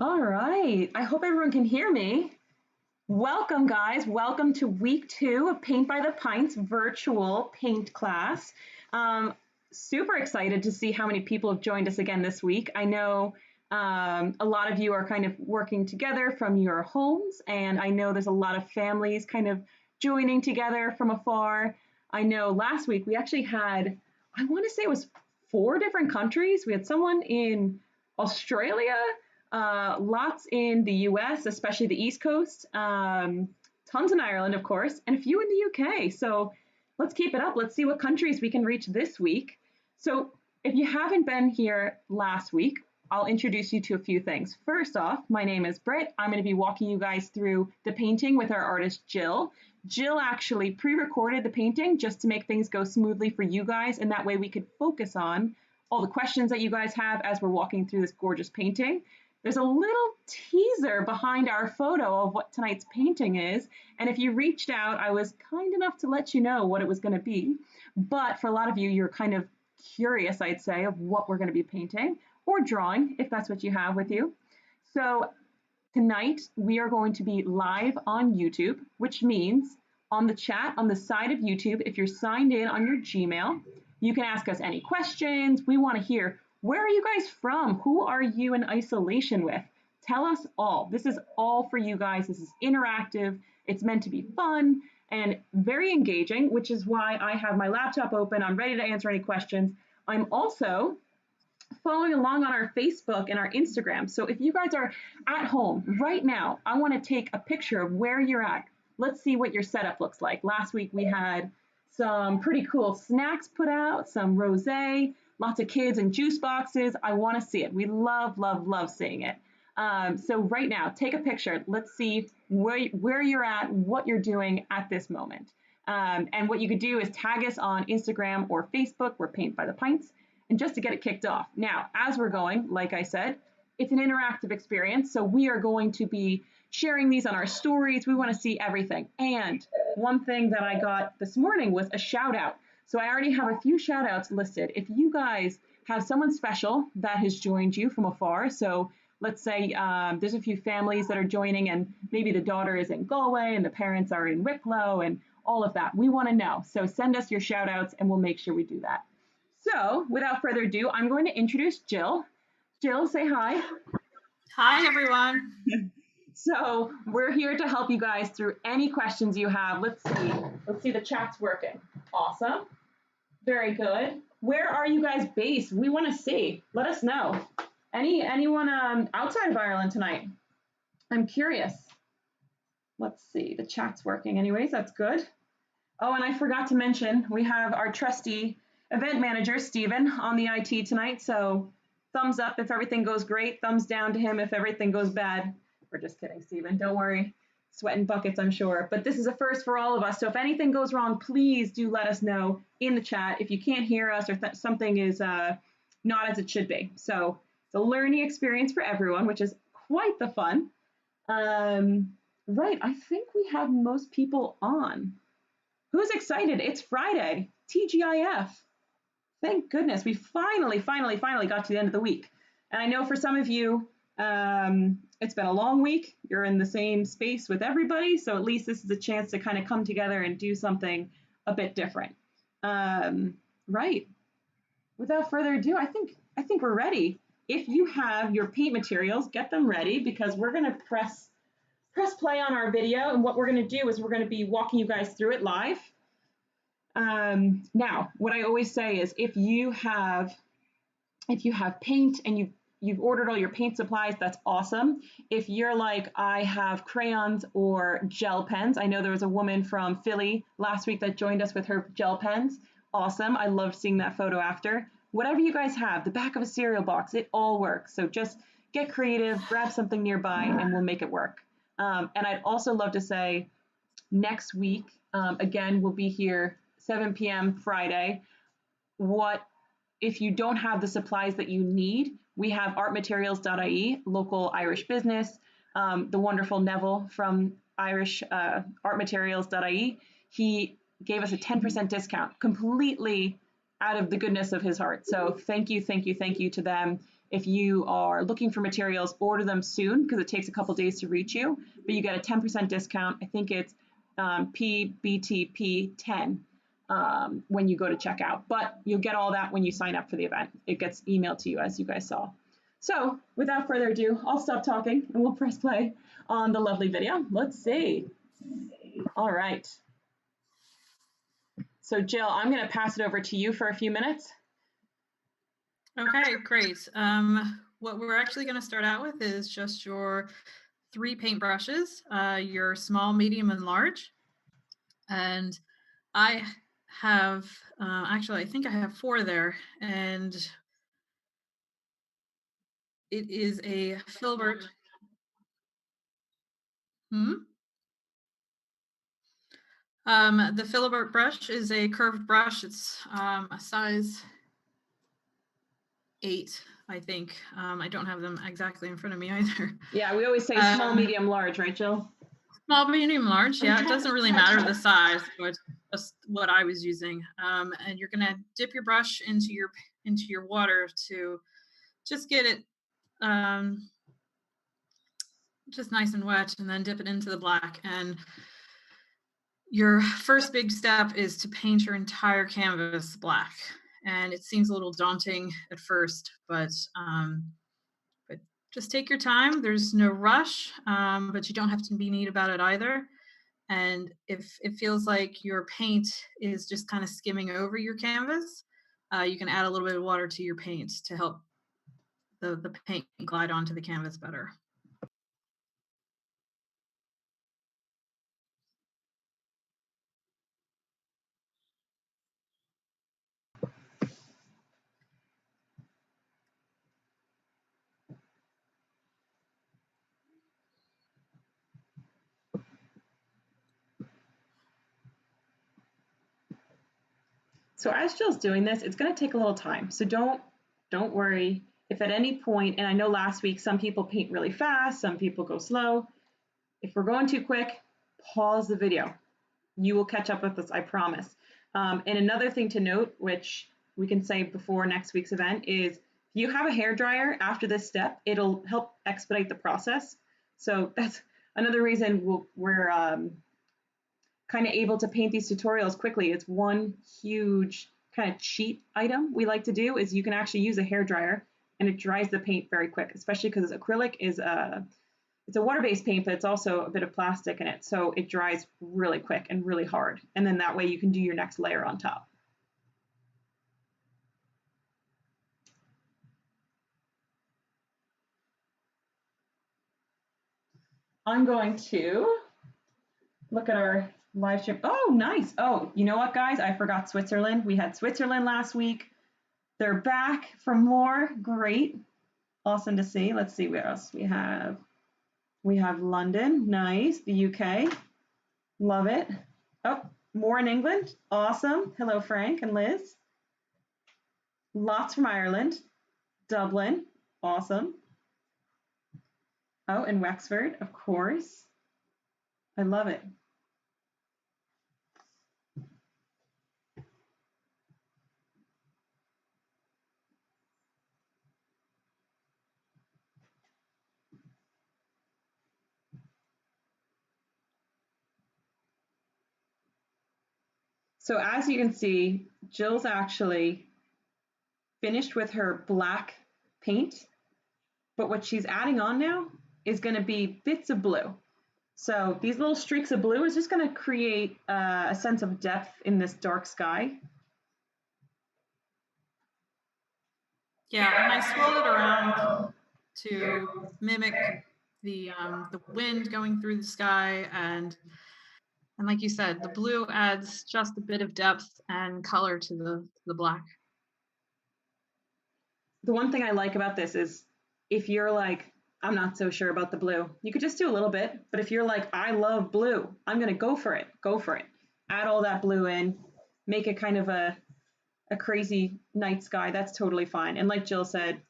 All right. I hope everyone can hear me. Welcome, guys. Welcome to week 2 of Paint by the Pints virtual paint class. Um, Super excited to see how many people have joined us again this week. I know a lot of you are kind of working together from your homes, and I know there's a lot of families kind of joining together from afar. I know last week we actually had, I want to say it was 4 different countries. We had someone in Australia, lots in the US, especially the East Coast, tons in Ireland, of course, and a few in the UK. So let's keep it up. Let's see what countries we can reach this week. So if you haven't been here last week, I'll introduce you to a few things. First off, my name is Britt. I'm going to be walking you guys through the painting with our artist, Jill. Jill actually pre-recorded the painting just to make things go smoothly for you guys, and that way we could focus on all the questions that you guys have as we're walking through this gorgeous painting. There's a little teaser behind our photo of what tonight's painting is, and if you reached out, I was kind enough to let you know what it was going to be, but for a lot of you, you're kind of curious, I'd say, of what we're going to be painting or drawing, if that's what you have with you. So tonight, we are going to be live on YouTube, which means on the chat on the side of YouTube, if you're signed in on your Gmail, you can ask us any questions. We want to hear, where are you guys from? Who are you in isolation with? Tell us all. This is all for you guys. This is interactive. It's meant to be fun and very engaging, which is why I have my laptop open. I'm ready to answer any questions. I'm also following along on our Facebook and our Instagram. So if you guys are at home right now, I want to take a picture of where you're at. Let's see what your setup looks like. Last week we had some pretty cool snacks put out, some rosé, lots of kids and juice boxes. I want to see it. We love, love, love seeing it. So right now, take a picture. Let's see where you're at, what you're doing at this moment. And what you could do is tag us on Instagram or Facebook. We're Paint by the Pints. And just to get it kicked off. Now, as we're going, like I said, it's an interactive experience. So we are going to be sharing these on our stories. We want to see everything. And one thing that I got this morning was a shout out. So I already have a few shout outs listed. If you guys have someone special that has joined you from afar, so let's say there's a few families that are joining and maybe the daughter is in Galway and the parents are in Wicklow and all of that. We want to know. So send us your shout outs and we'll make sure we do that. So without further ado, I'm going to introduce Jill. Jill, say hi. Hi, everyone. So we're here to help you guys through any questions you have. Let's see. Let's see, the chat's working. Awesome. Very good. Where are you guys based? We want to see. Let us know. Anyone outside of Ireland tonight? I'm curious. Let's see. The chat's working anyways. That's good. Oh, and I forgot to mention, we have our trusty event manager, Stephen, on the IT tonight. So thumbs up if everything goes great. Thumbs down to him if everything goes bad. We're just kidding, Stephen. Don't worry. Sweating buckets, I'm sure. But this is a first for all of us. So if anything goes wrong, please do let us know in the chat if you can't hear us or something is not as it should be. So it's a learning experience for everyone, which is quite the fun. Right, I think we have most people on. Who's excited? It's Friday. TGIF. Thank goodness, we finally got to the end of the week. And I know for some of you, it's been a long week. You're in the same space with everybody, so at least this is a chance to kind of come together and do something a bit different. Right. Without further ado, I think we're ready. If you have your paint materials, get them ready because we're going to press play on our video, and what we're going to do is we're going to be walking you guys through it live. Now, what I always say is if you have paint and you've ordered all your paint supplies, that's awesome. If you're like, I have crayons or gel pens, I know there was a woman from Philly last week that joined us with her gel pens. Awesome. I loved seeing that photo after. Whatever you guys have, the back of a cereal box, it all works. So just get creative, grab something nearby, and we'll make it work. And I'd also love to say next week, again, we'll be here 7 p.m. Friday. If you don't have the supplies that you need, we have artmaterials.ie, local Irish business. The wonderful Neville from Irish artmaterials.ie, he gave us a 10% discount completely out of the goodness of his heart. So thank you to them. If you are looking for materials, order them soon because it takes a couple days to reach you, but you get a 10% discount. I think it's PBTP10 when you go to checkout, but you'll get all that when you sign up for the event. It gets emailed to you, as you guys saw. So without further ado, I'll stop talking and we'll press play on the lovely video. Let's see. All right. So Jill, I'm going to pass it over to you for a few minutes. Okay, great. What we're actually going to start out with is just your 3 paintbrushes, your small, medium, and large. And I have, actually, I think I have 4 there, and it is a filbert. The filbert brush is a curved brush. It's a size 8, I think. I don't have them exactly in front of me either. Yeah, we always say small, medium, large, right, Jill? Small, medium, large. Yeah, it doesn't really matter the size, but just what I was using. And you're gonna dip your brush into your water to just get it just nice and wet, and then dip it into the black. And your first big step is to paint your entire canvas black. And it seems a little daunting at first, but just take your time. There's no rush, but you don't have to be neat about it either. And if it feels like your paint is just kind of skimming over your canvas, you can add a little bit of water to your paint to help the paint glide onto the canvas better. So as Jill's doing this, it's going to take a little time. So don't worry. If at any point, and I know last week some people paint really fast, some people go slow. If we're going too quick, pause the video. You will catch up with us, I promise. And another thing to note, which we can say before next week's event, is if you have a hair dryer after this step, it'll help expedite the process. So that's another reason we're kind of able to paint these tutorials quickly. It's one huge kind of cheat item we like to do is you can actually use a hair dryer and it dries the paint very quick, especially because acrylic is it's a water-based paint, but it's also a bit of plastic in it. So it dries really quick and really hard. And then that way you can do your next layer on top. I'm going to look at our live stream. Oh, nice. Oh, you know what, guys? I forgot Switzerland. We had Switzerland last week. They're back for more. Great. Awesome to see. Let's see where else we have. We have London. Nice. The UK. Love it. Oh, more in England. Awesome. Hello, Frank and Liz. Lots from Ireland. Dublin. Awesome. Oh, and Wexford, of course. I love it. So as you can see, Jill's actually finished with her black paint, but what she's adding on now is going to be bits of blue. So these little streaks of blue is just going to create a sense of depth in this dark sky. Yeah, and I swirled it around to mimic the wind going through the sky, and like you said, the blue adds just a bit of depth and color to the black. The one thing I like about this is if you're like, I'm not so sure about the blue, you could just do a little bit. But if you're like, I love blue, I'm going to go for it. Go for it. Add all that blue in, make it kind of a crazy night sky. That's totally fine. And like Jill said,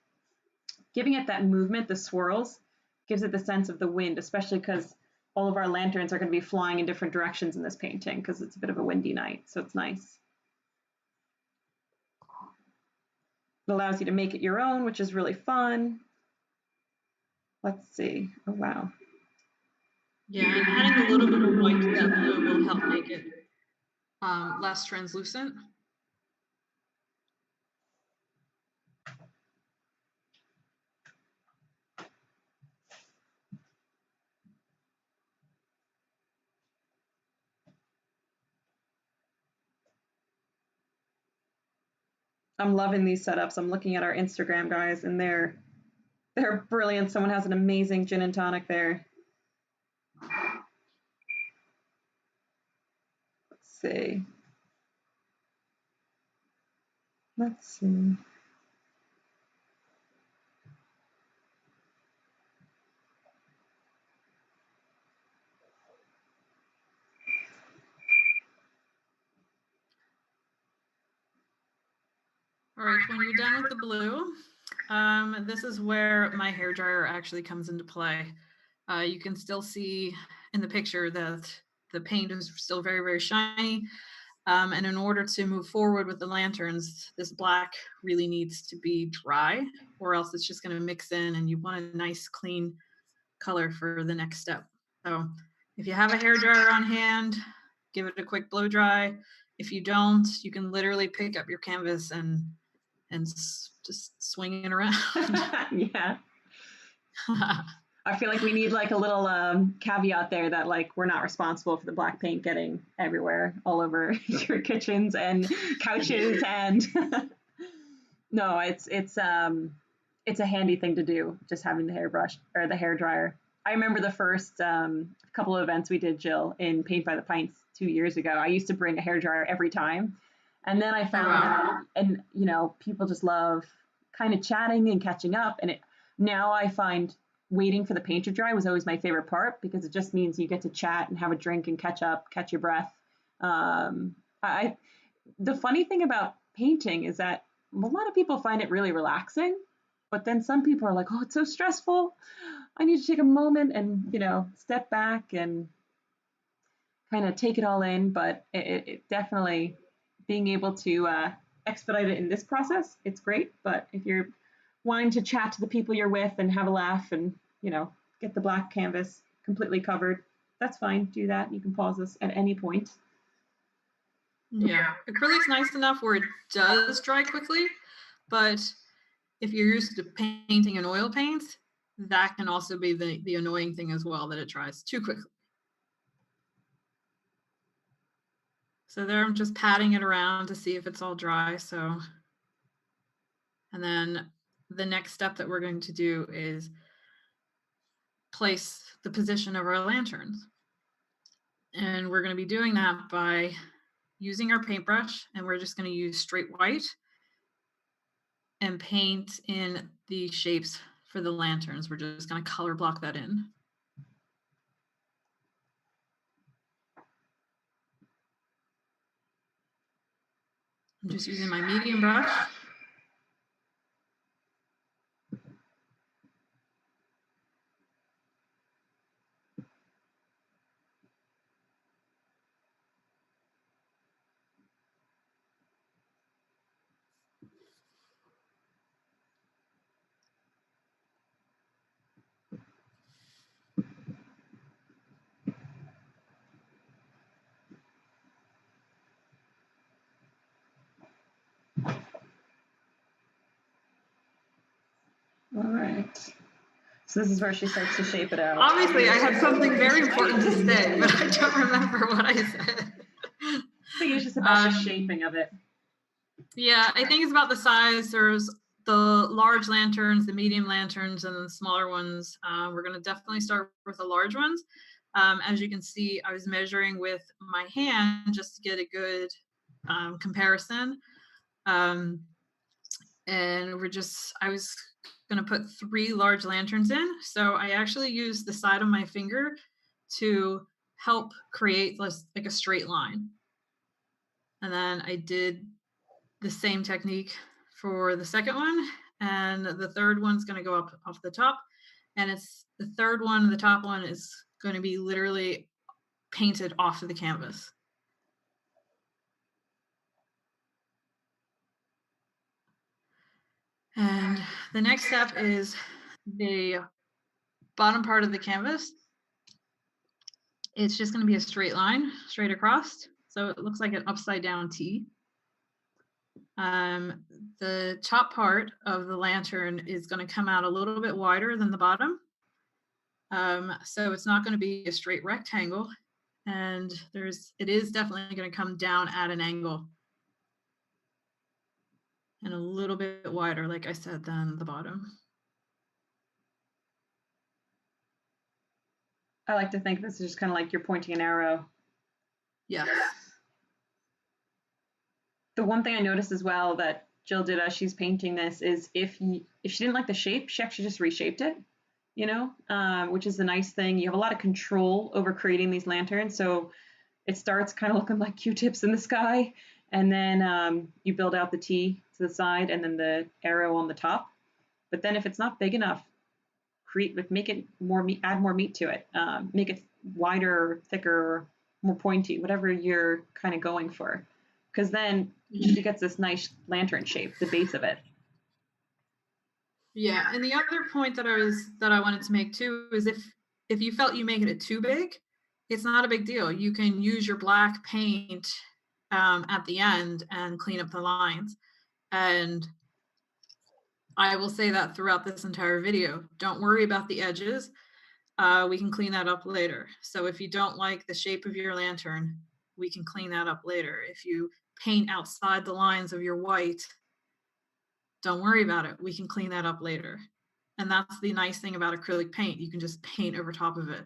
giving it that movement, the swirls, gives it the sense of the wind, especially because all of our lanterns are going to be flying in different directions in this painting because it's a bit of a windy night. So it's nice. It allows you to make it your own, which is really fun. Let's see. Oh, wow. Yeah, and adding a little bit of white to that blue will help make it less translucent. I'm loving these setups. I'm looking at our Instagram guys, and they're brilliant. Someone has an amazing gin and tonic there. Let's see. Let's see. All right, when you're done with the blue, this is where my hair dryer actually comes into play. You can still see in the picture that the paint is still very, very shiny. And in order to move forward with the lanterns, this black really needs to be dry, or else it's just going to mix in, and you want a nice, clean color for the next step. So if you have a hair dryer on hand, give it a quick blow dry. If you don't, you can literally pick up your canvas and just swing it around. Yeah. I feel like we need like a little caveat there that like we're not responsible for the black paint getting everywhere, all over your kitchens and couches, and no, it's a handy thing to do, just having the hairbrush or the hair dryer. I remember the first couple of events we did, Jill, in Paint by the Pints 2 years ago. I used to bring a hair dryer every time, and then I Oh, found wow. out, and people just love kind of chatting and catching up, and now I find waiting for the paint to dry was always my favorite part because it just means you get to chat and have a drink and catch up, catch your breath. I The funny thing about painting is that a lot of people find it really relaxing, but then some people are like, "Oh, it's so stressful. I need to take a moment and step back and kind of take it all in." But it definitely being able to expedite it in this process, it's great. But if you're wanting to chat to the people you're with and have a laugh and get the black canvas completely covered, that's fine. Do that. You can pause this at any point. Yeah, acrylic's nice enough where it does dry quickly, but if you're used to painting an oil paint, that can also be the annoying thing as well, that it dries too quickly. So there I'm just patting it around to see if it's all dry. And then the next step that we're going to do is place the position of our lanterns. And we're going to be doing that by using our paintbrush, and we're just going to use straight white and paint in the shapes for the lanterns. We're just going to color block that in. I'm just using my medium brush. All right. So this is where she starts to shape it out. Obviously, I had something very important to say, but I don't remember what I said. I think it's just about the shaping of it. Yeah, I think it's about the size. There's the large lanterns, the medium lanterns, and the smaller ones. We're going to definitely start with the large ones. As you can see, I was measuring with my hand just to get a good comparison. And I was going to put 3 large lanterns in. So I actually used the side of my finger to help create like a straight line. And then I did the same technique for the second one. And the third one's going to go up off the top. And it's the third one, the top one is going to be literally painted off of the canvas. The next step is the bottom part of the canvas. It's just going to be a straight line straight across. So it looks like an upside down T. Um, the top part of the lantern is going to come out a little bit wider than the bottom. So it's not going to be a straight rectangle, and it is definitely going to come down at an angle and a little bit wider, like I said, than the bottom. I like to think this is just kind of like you're pointing an arrow. Yes. The one thing I noticed as well that Jill did as she's painting this is if she didn't like the shape, she actually just reshaped it, which is the nice thing. You have a lot of control over creating these lanterns. So it starts kind of looking like Q-tips in the sky, and then you build out the T to the side and then the arrow on the top. But then if it's not big enough, make it more meat, add more meat to it, make it wider, thicker, more pointy, whatever you're kind of going for. Because then she gets this nice lantern shape, the base of it. Yeah, and the other point that I wanted to make too is if you felt you making it too big, it's not a big deal. You can use your black paint at the end and clean up the lines. And I will say that throughout this entire video. Don't worry about the edges. We can clean that up later. So if you don't like the shape of your lantern, we can clean that up later. If you paint outside the lines of your white, don't worry about it. We can clean that up later. And that's the nice thing about acrylic paint. You can just paint over top of it.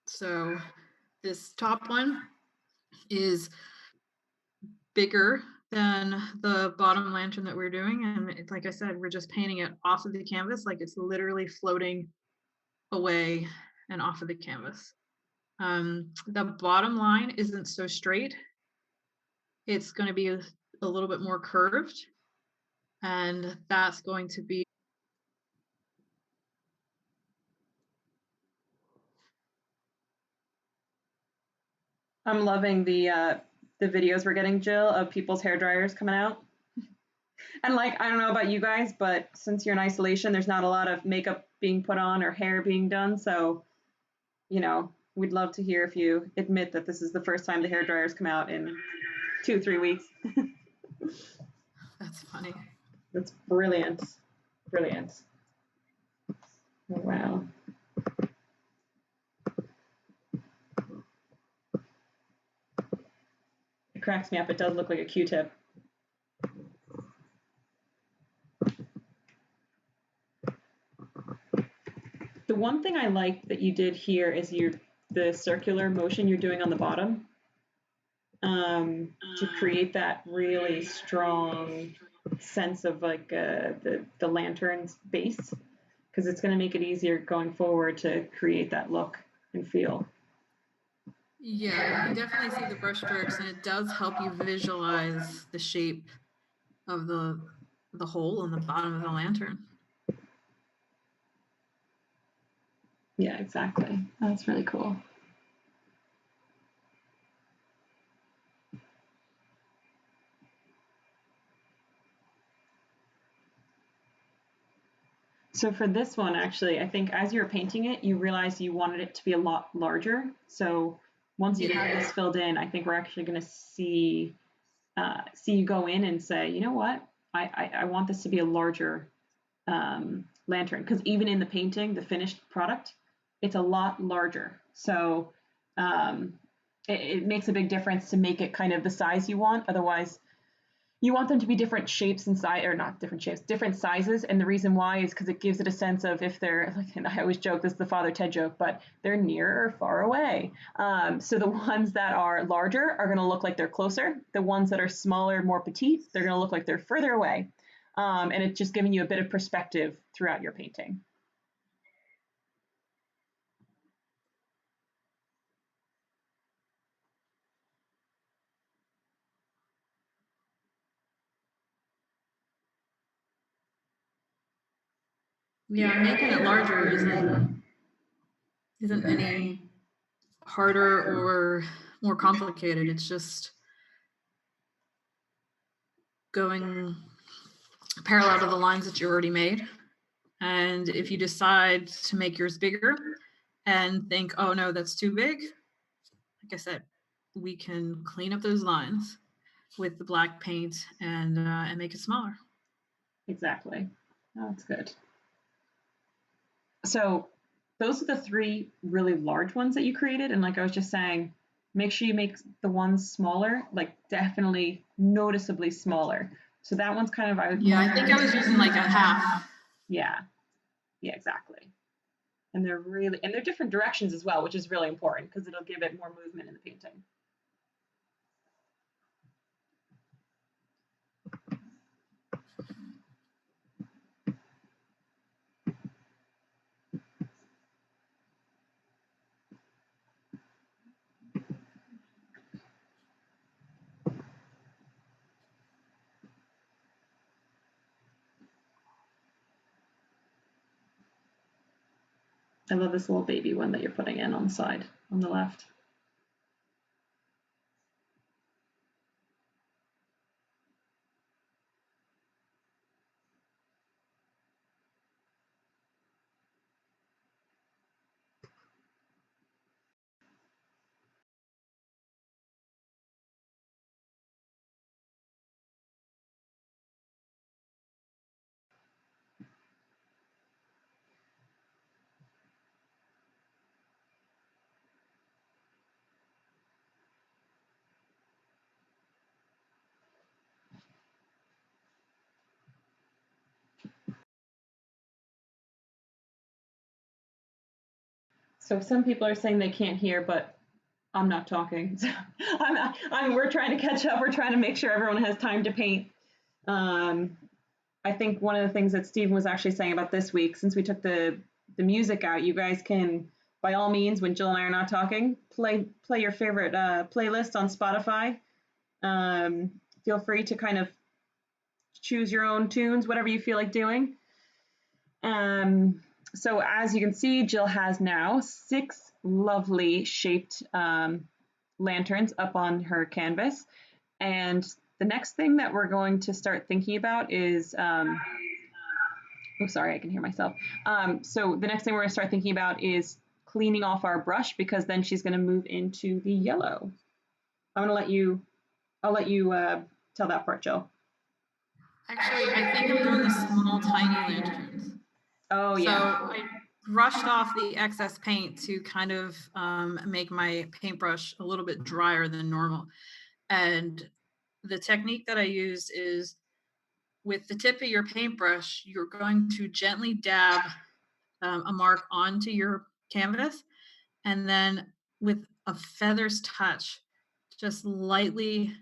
So this top one is bigger than the bottom lantern that we're doing. And like I said, we're just painting it off of the canvas, like it's literally floating away and off of the canvas. The bottom line isn't so straight. It's going to be a little bit more curved. And that's going to be I'm loving the videos we're getting, Jill, of people's hair dryers coming out. And like, I don't know about you guys, but since you're in isolation, there's not a lot of makeup being put on or hair being done. So, we'd love to hear if you admit that this is the first time the hair dryers come out in 2-3 weeks. That's funny. That's brilliant. Brilliant. Oh, wow. It cracks me up. It does look like a Q-tip. The one thing I like that you did here is the circular motion you're doing on the bottom, to create that really strong sense of like the lantern's base, because it's going to make it easier going forward to create that look and feel. Yeah, you can definitely see the brush strokes, and it does help you visualize the shape of the hole in the bottom of the lantern. Yeah, exactly. That's really cool. So for this one, actually, I think as you were painting it, you realized you wanted it to be a lot larger. So once you have this filled in, I think we're actually going to see you go in and say, you know what, I want this to be a larger lantern, because even in the painting, the finished product, it's a lot larger. So it makes a big difference to make it kind of the size you want. Otherwise, you want them to be different shapes and size, or not different shapes, different sizes. And the reason why is because it gives it a sense of if they're, like, and I always joke, this is the Father Ted joke, but they're near or far away. So the ones that are larger are going to look like they're closer. The ones that are smaller, more petite, they're going to look like they're further away. And it's just giving you a bit of perspective throughout your painting. Yeah, making it larger isn't any harder or more complicated. It's just going parallel to the lines that you already made. And if you decide to make yours bigger and think, oh no, that's too big, like I said, we can clean up those lines with the black paint and make it smaller. Exactly. Oh, that's good. So those are the three really large ones that you created. And like I was just saying, make sure you make the ones smaller, like definitely noticeably smaller. So that one's kind of, I would Yeah, call I think I was using like a half. Yeah, yeah, exactly. And they're different directions as well, which is really important because it'll give it more movement in the painting. I love this little baby one that you're putting in on the side, on the left. So some people are saying they can't hear, but I'm not talking. So we're trying to catch up. We're trying to make sure everyone has time to paint. Um, I think one of the things that Stephen was actually saying about this week, since we took the music out, you guys can, by all means, when Jill and I are not talking, play your favorite playlist on Spotify. Feel free to kind of choose your own tunes, whatever you feel like doing. So as you can see, Jill has now 6 lovely shaped lanterns up on her canvas. And the next thing that we're going to start thinking about is, oh, sorry, I can hear myself. So the next thing we're going to start thinking about is cleaning off our brush because then she's going to move into the yellow. I'm going to let you, I'll let you tell that part, Jill. Actually, I think I'm doing the small, tiny lanterns. Oh, So yeah. I brushed off the excess paint to kind of make my paintbrush a little bit drier than normal. And the technique that I use is with the tip of your paintbrush, you're going to gently dab a mark onto your canvas. And then with a feather's touch, just lightly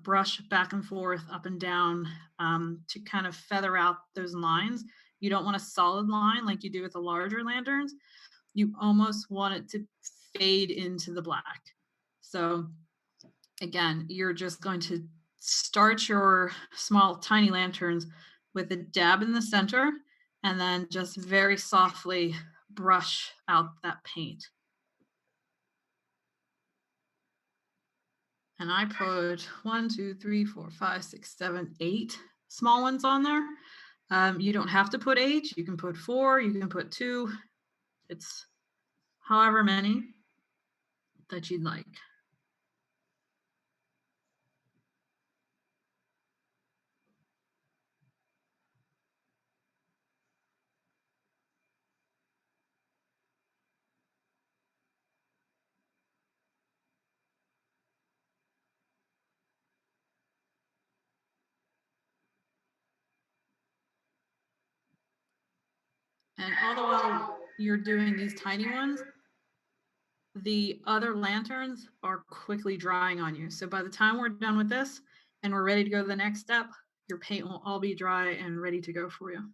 brush back and forth, up and down to kind of feather out those lines. You don't want a solid line like you do with the larger lanterns. You almost want it to fade into the black. So again, you're just going to start your small, tiny lanterns with a dab in the center and then just very softly brush out that paint. And I put 1, 2, 3, 4, 5, 6, 7, 8 small ones on there. You don't have to put 8. You can put 4. You can put 2. It's however many that you'd like. And all the while you're doing these tiny ones, the other lanterns are quickly drying on you. So by the time we're done with this and we're ready to go to the next step, your paint will all be dry and ready to go for you.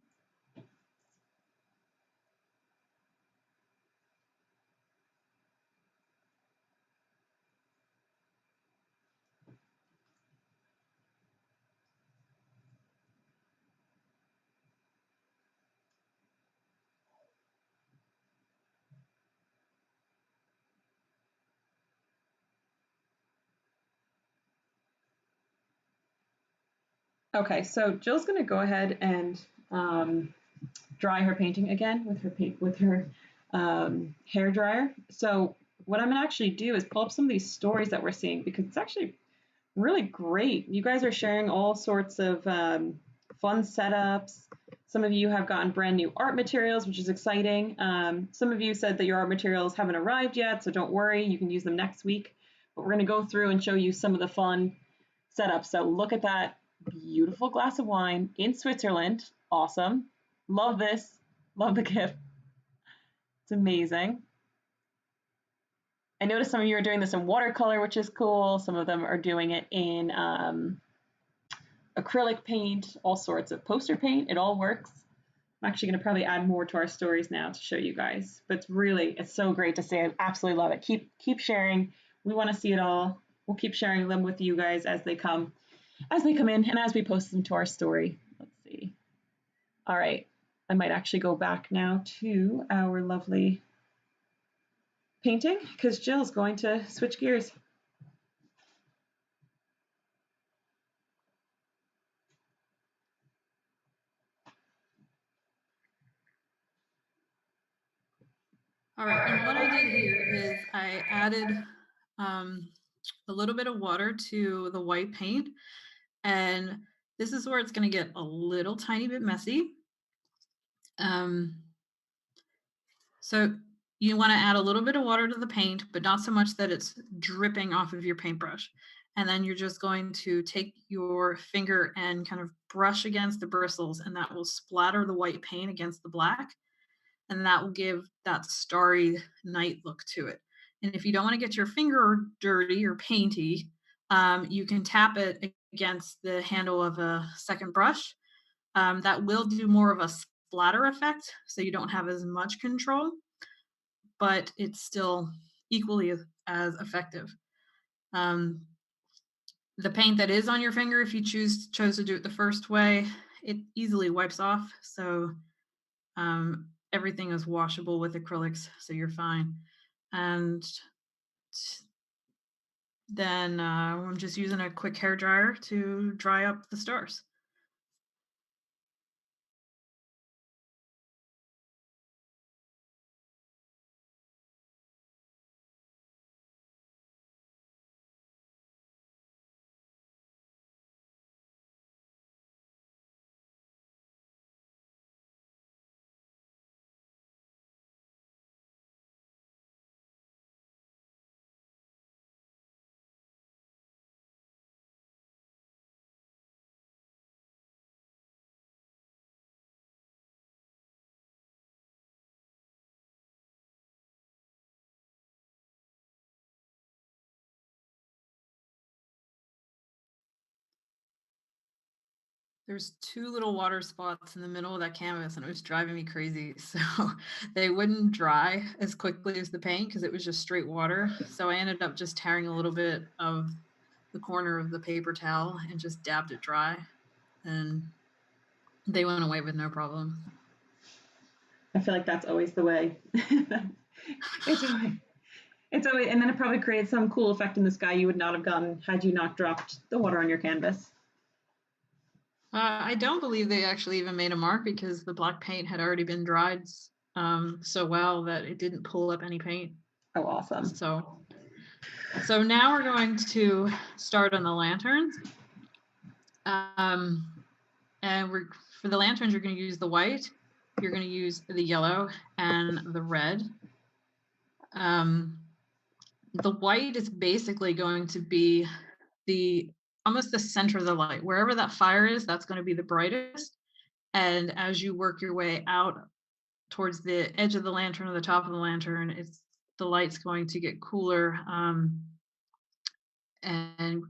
Okay, so Jill's gonna go ahead and um, dry her painting again with her hair dryer. So what I'm gonna actually do is pull up some of these stories that we're seeing because it's actually really great. You guys are sharing all sorts of fun setups. Some of you have gotten brand new art materials, which is exciting. Some of you said that your art materials haven't arrived yet, so don't worry, you can use them next week. But we're going to go through and show you some of the fun setups. So look at that beautiful glass of wine in Switzerland. Awesome. Love this. Love the gift. It's amazing. I noticed some of you are doing this in watercolor, which is cool. Some of them are doing it in acrylic paint, all sorts of poster paint. It all works. I'm actually going to probably add more to our stories now to show you guys. But it's so great to see. I absolutely love it. Keep sharing. We want to see it all. We'll keep sharing them with you guys as they come in, and as we post them to our story. Let's see. All right. I might actually go back now to our lovely painting because Jill's going to switch gears. All right, and what I did here is I added um, a little bit of water to the white paint, and this is where it's going to get a little tiny bit messy. Um, so you want to add a little bit of water to the paint, but not so much that it's dripping off of your paintbrush. And then you're just going to take your finger and kind of brush against the bristles, and that will splatter the white paint against the black. And that will give that starry night look to it. And if you don't want to get your finger dirty or painty, you can tap it against the handle of a second brush. That will do more of a splatter effect, so you don't have as much control, but it's still equally as effective. Um, the paint that is on your finger, if you chose to do it the first way, it easily wipes off. So everything is washable with acrylics, so you're fine. And then I'm just using a quick hair dryer to dry up the stars. There's two little water spots in the middle of that canvas, and it was driving me crazy. So they wouldn't dry as quickly as the paint because it was just straight water. So I ended up just tearing a little bit of the corner of the paper towel and just dabbed it dry, and they went away with no problem. I feel like that's always the way. it's always, it's always, and then it probably creates some cool effect in the sky you would not have gotten had you not dropped the water on your canvas. I don't believe they actually even made a mark because the black paint had already been dried so well that it didn't pull up any paint. Oh, awesome. So now we're going to start on the lanterns. And for the lanterns, you're going to use the white, you're going to use the yellow, and the red. The white is basically going to be almost the center of the light. Wherever that fire is, that's going to be the brightest. And as you work your way out towards the edge of the lantern or the top of the lantern, the light's going to get cooler and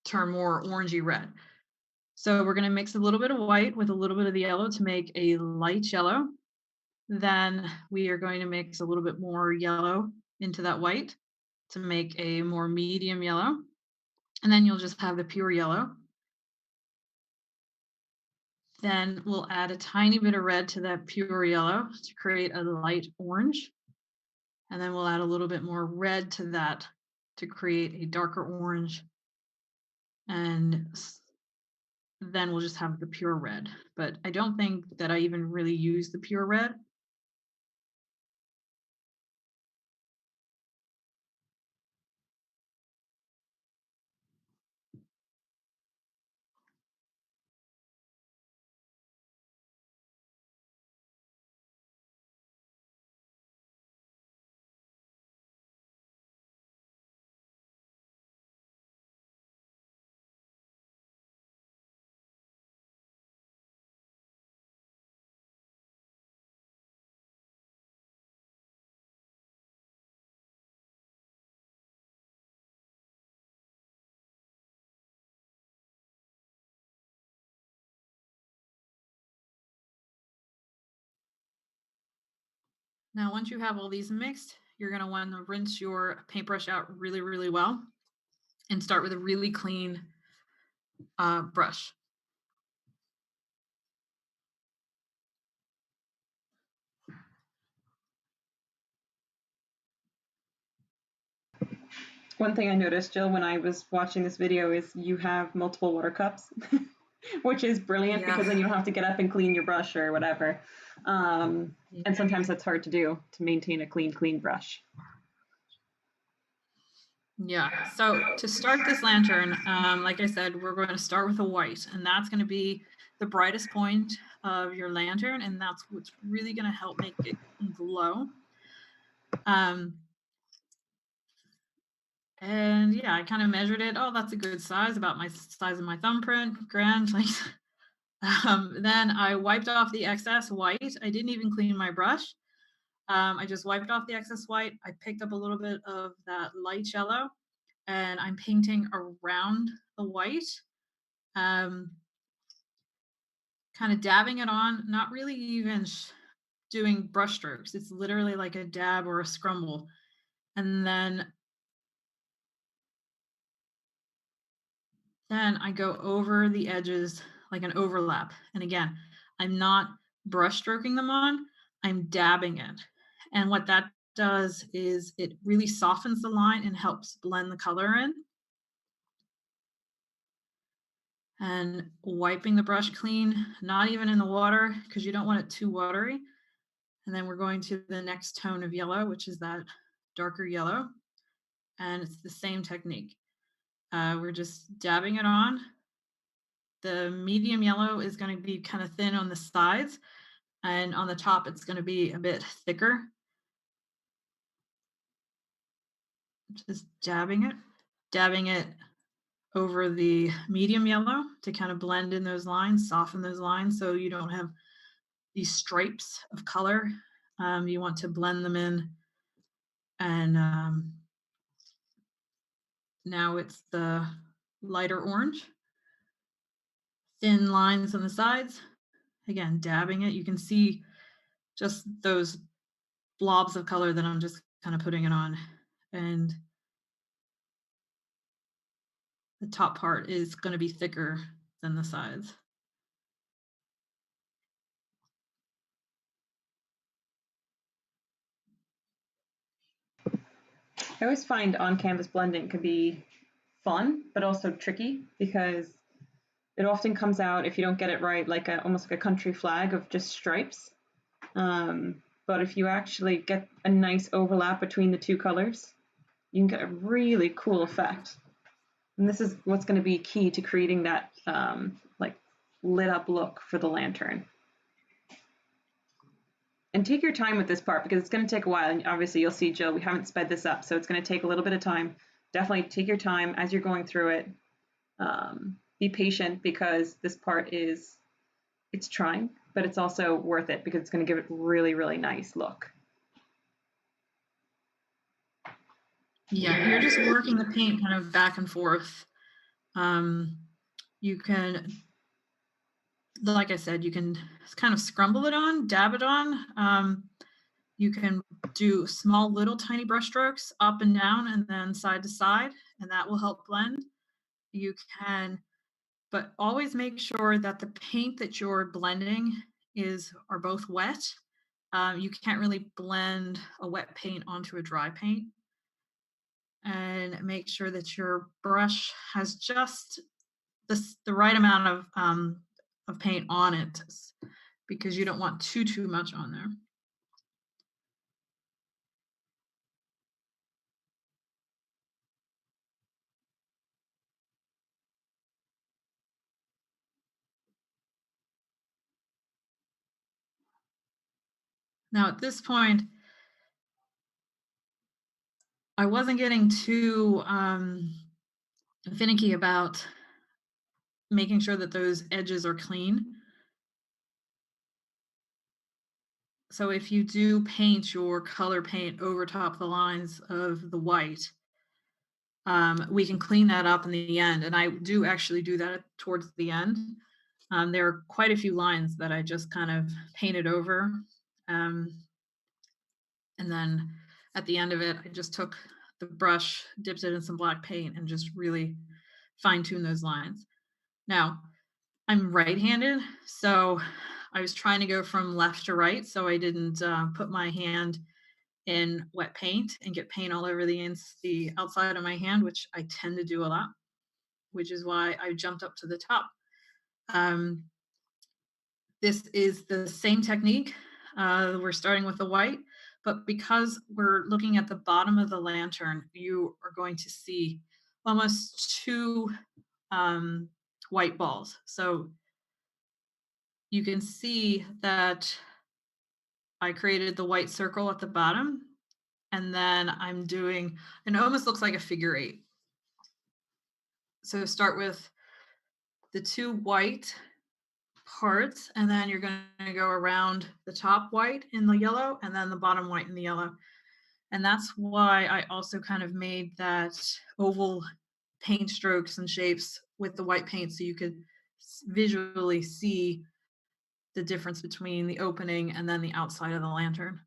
turn more orangey red. So we're going to mix a little bit of white with a little bit of the yellow to make a light yellow. Then we are going to mix a little bit more yellow into that white to make a more medium yellow. And then you'll just have the pure yellow. Then we'll add a tiny bit of red to that pure yellow to create a light orange. And then we'll add a little bit more red to that to create a darker orange. And then we'll just have the pure red. But I don't think that I even really use the pure red. Now, once you have all these mixed, you're going to want to rinse your paintbrush out really, really well and start with a really clean brush. One thing I noticed, Jill, when I was watching this video is you have multiple water cups, which is brilliant Yeah. because then you don't have to get up and clean your brush or whatever. And sometimes that's hard to do to maintain a clean brush. Yeah. So to start this lantern, like I said, we're going to start with a white, and that's going to be the brightest point of your lantern, and that's what's really going to help make it glow. Um, and yeah, I kind of measured it. Oh, that's a good size, about my size of my thumbprint. Grand. Like, then I wiped off the excess white. I didn't even clean my brush. I just wiped off the excess white. I picked up a little bit of that light yellow, and I'm painting around the white, um, kind of dabbing it on, not really even doing brush strokes. It's literally like a dab or a scrumble. And then I go over the edges like an overlap. And again, I'm not brush stroking them on, I'm dabbing it. And what that does is it really softens the line and helps blend the color in. And wiping the brush clean, not even in the water because you don't want it too watery. And then we're going to the next tone of yellow, which is that darker yellow. And it's the same technique. We're just dabbing it on. The medium yellow is going to be kind of thin on the sides, and on the top, it's going to be a bit thicker. Just dabbing it over the medium yellow to kind of blend in those lines, soften those lines so you don't have these stripes of color. You want to blend them in, and now it's the lighter orange, thin lines on the sides. Again, dabbing it. You can see just those blobs of color that I'm just kind of putting it on. And the top part is going to be thicker than the sides. I always find on canvas blending can be fun, but also tricky because it often comes out if you don't get it right, like almost like a country flag of just stripes. But if you actually get a nice overlap between the two colors, you can get a really cool effect. And this is what's going to be key to creating that like lit up look for the lantern. And take your time with this part because it's going to take a while. And obviously, you'll see, Jill, we haven't sped this up, so it's going to take a little bit of time. Definitely take your time as you're going through it. Be patient because this part it's trying, but it's also worth it because it's going to give it really, really nice look. Yeah, you're just working the paint kind of back and forth. You can, like I said, you can kind of scrumble it on, dab it on. You can do small little tiny brush strokes up and down and then side to side, and that will help blend. You can, but always make sure that the paint that you're blending are both wet. You can't really blend a wet paint onto a dry paint. And make sure that your brush has just the right amount of paint on it, because you don't want too much on there. Now at this point, I wasn't getting too finicky about making sure that those edges are clean. So if you do paint your color paint over top the lines of the white, we can clean that up in the end. And I do actually do that towards the end. There are quite a few lines that I just kind of painted over. Um, and then at the end of it, I just took the brush, dipped it in some black paint, and just really fine tuned those lines. Now, I'm right-handed, so I was trying to go from left to right, so I didn't put my hand in wet paint and get paint all over the outside of my hand, which I tend to do a lot, which is why I jumped up to the top. Um, this is the same technique. We're starting with the white, but because we're looking at the bottom of the lantern, you are going to see almost two white balls. So you can see that I created the white circle at the bottom, and then I'm doing, it almost looks like a figure eight. So start with the two white parts, and then you're going to go around the top white in the yellow and then the bottom white in the yellow. And that's why I also kind of made that oval paint strokes and shapes with the white paint, so you could visually see the difference between the opening and then the outside of the lantern.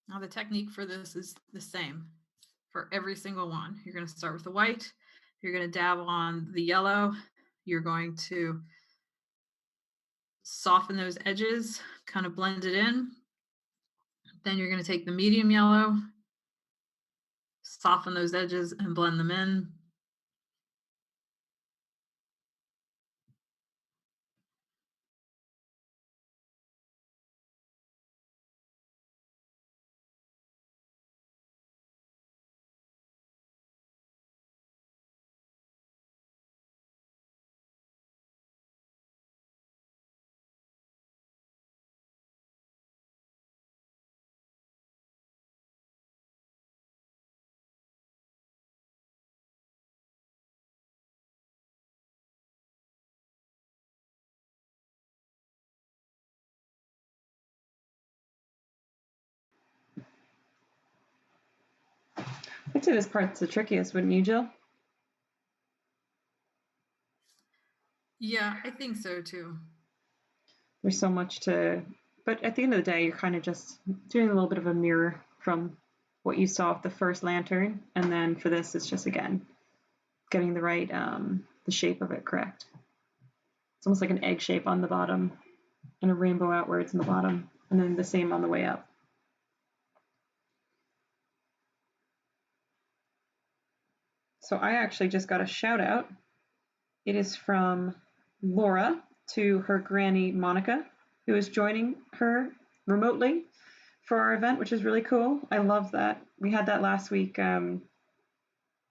Now the technique for this is the same for every single one. You're going to start with the white, you're going to dab on the yellow, you're going to soften those edges, kind of blend it in. Then you're going to take the medium yellow, soften those edges and blend them in. I'd say this part's the trickiest, wouldn't you, Jill? Yeah, I think so too. There's so much to, but at the end of the day, you're kind of just doing a little bit of a mirror from what you saw with the first lantern, and then for this, it's just again getting the right, the shape of it correct. It's almost like an egg shape on the bottom and a rainbow outwards in the bottom, and then the same on the way up. So I actually just got a shout out. It is from Laura to her granny Monica, who is joining her remotely for our event, which is really cool. I love that. We had that last week.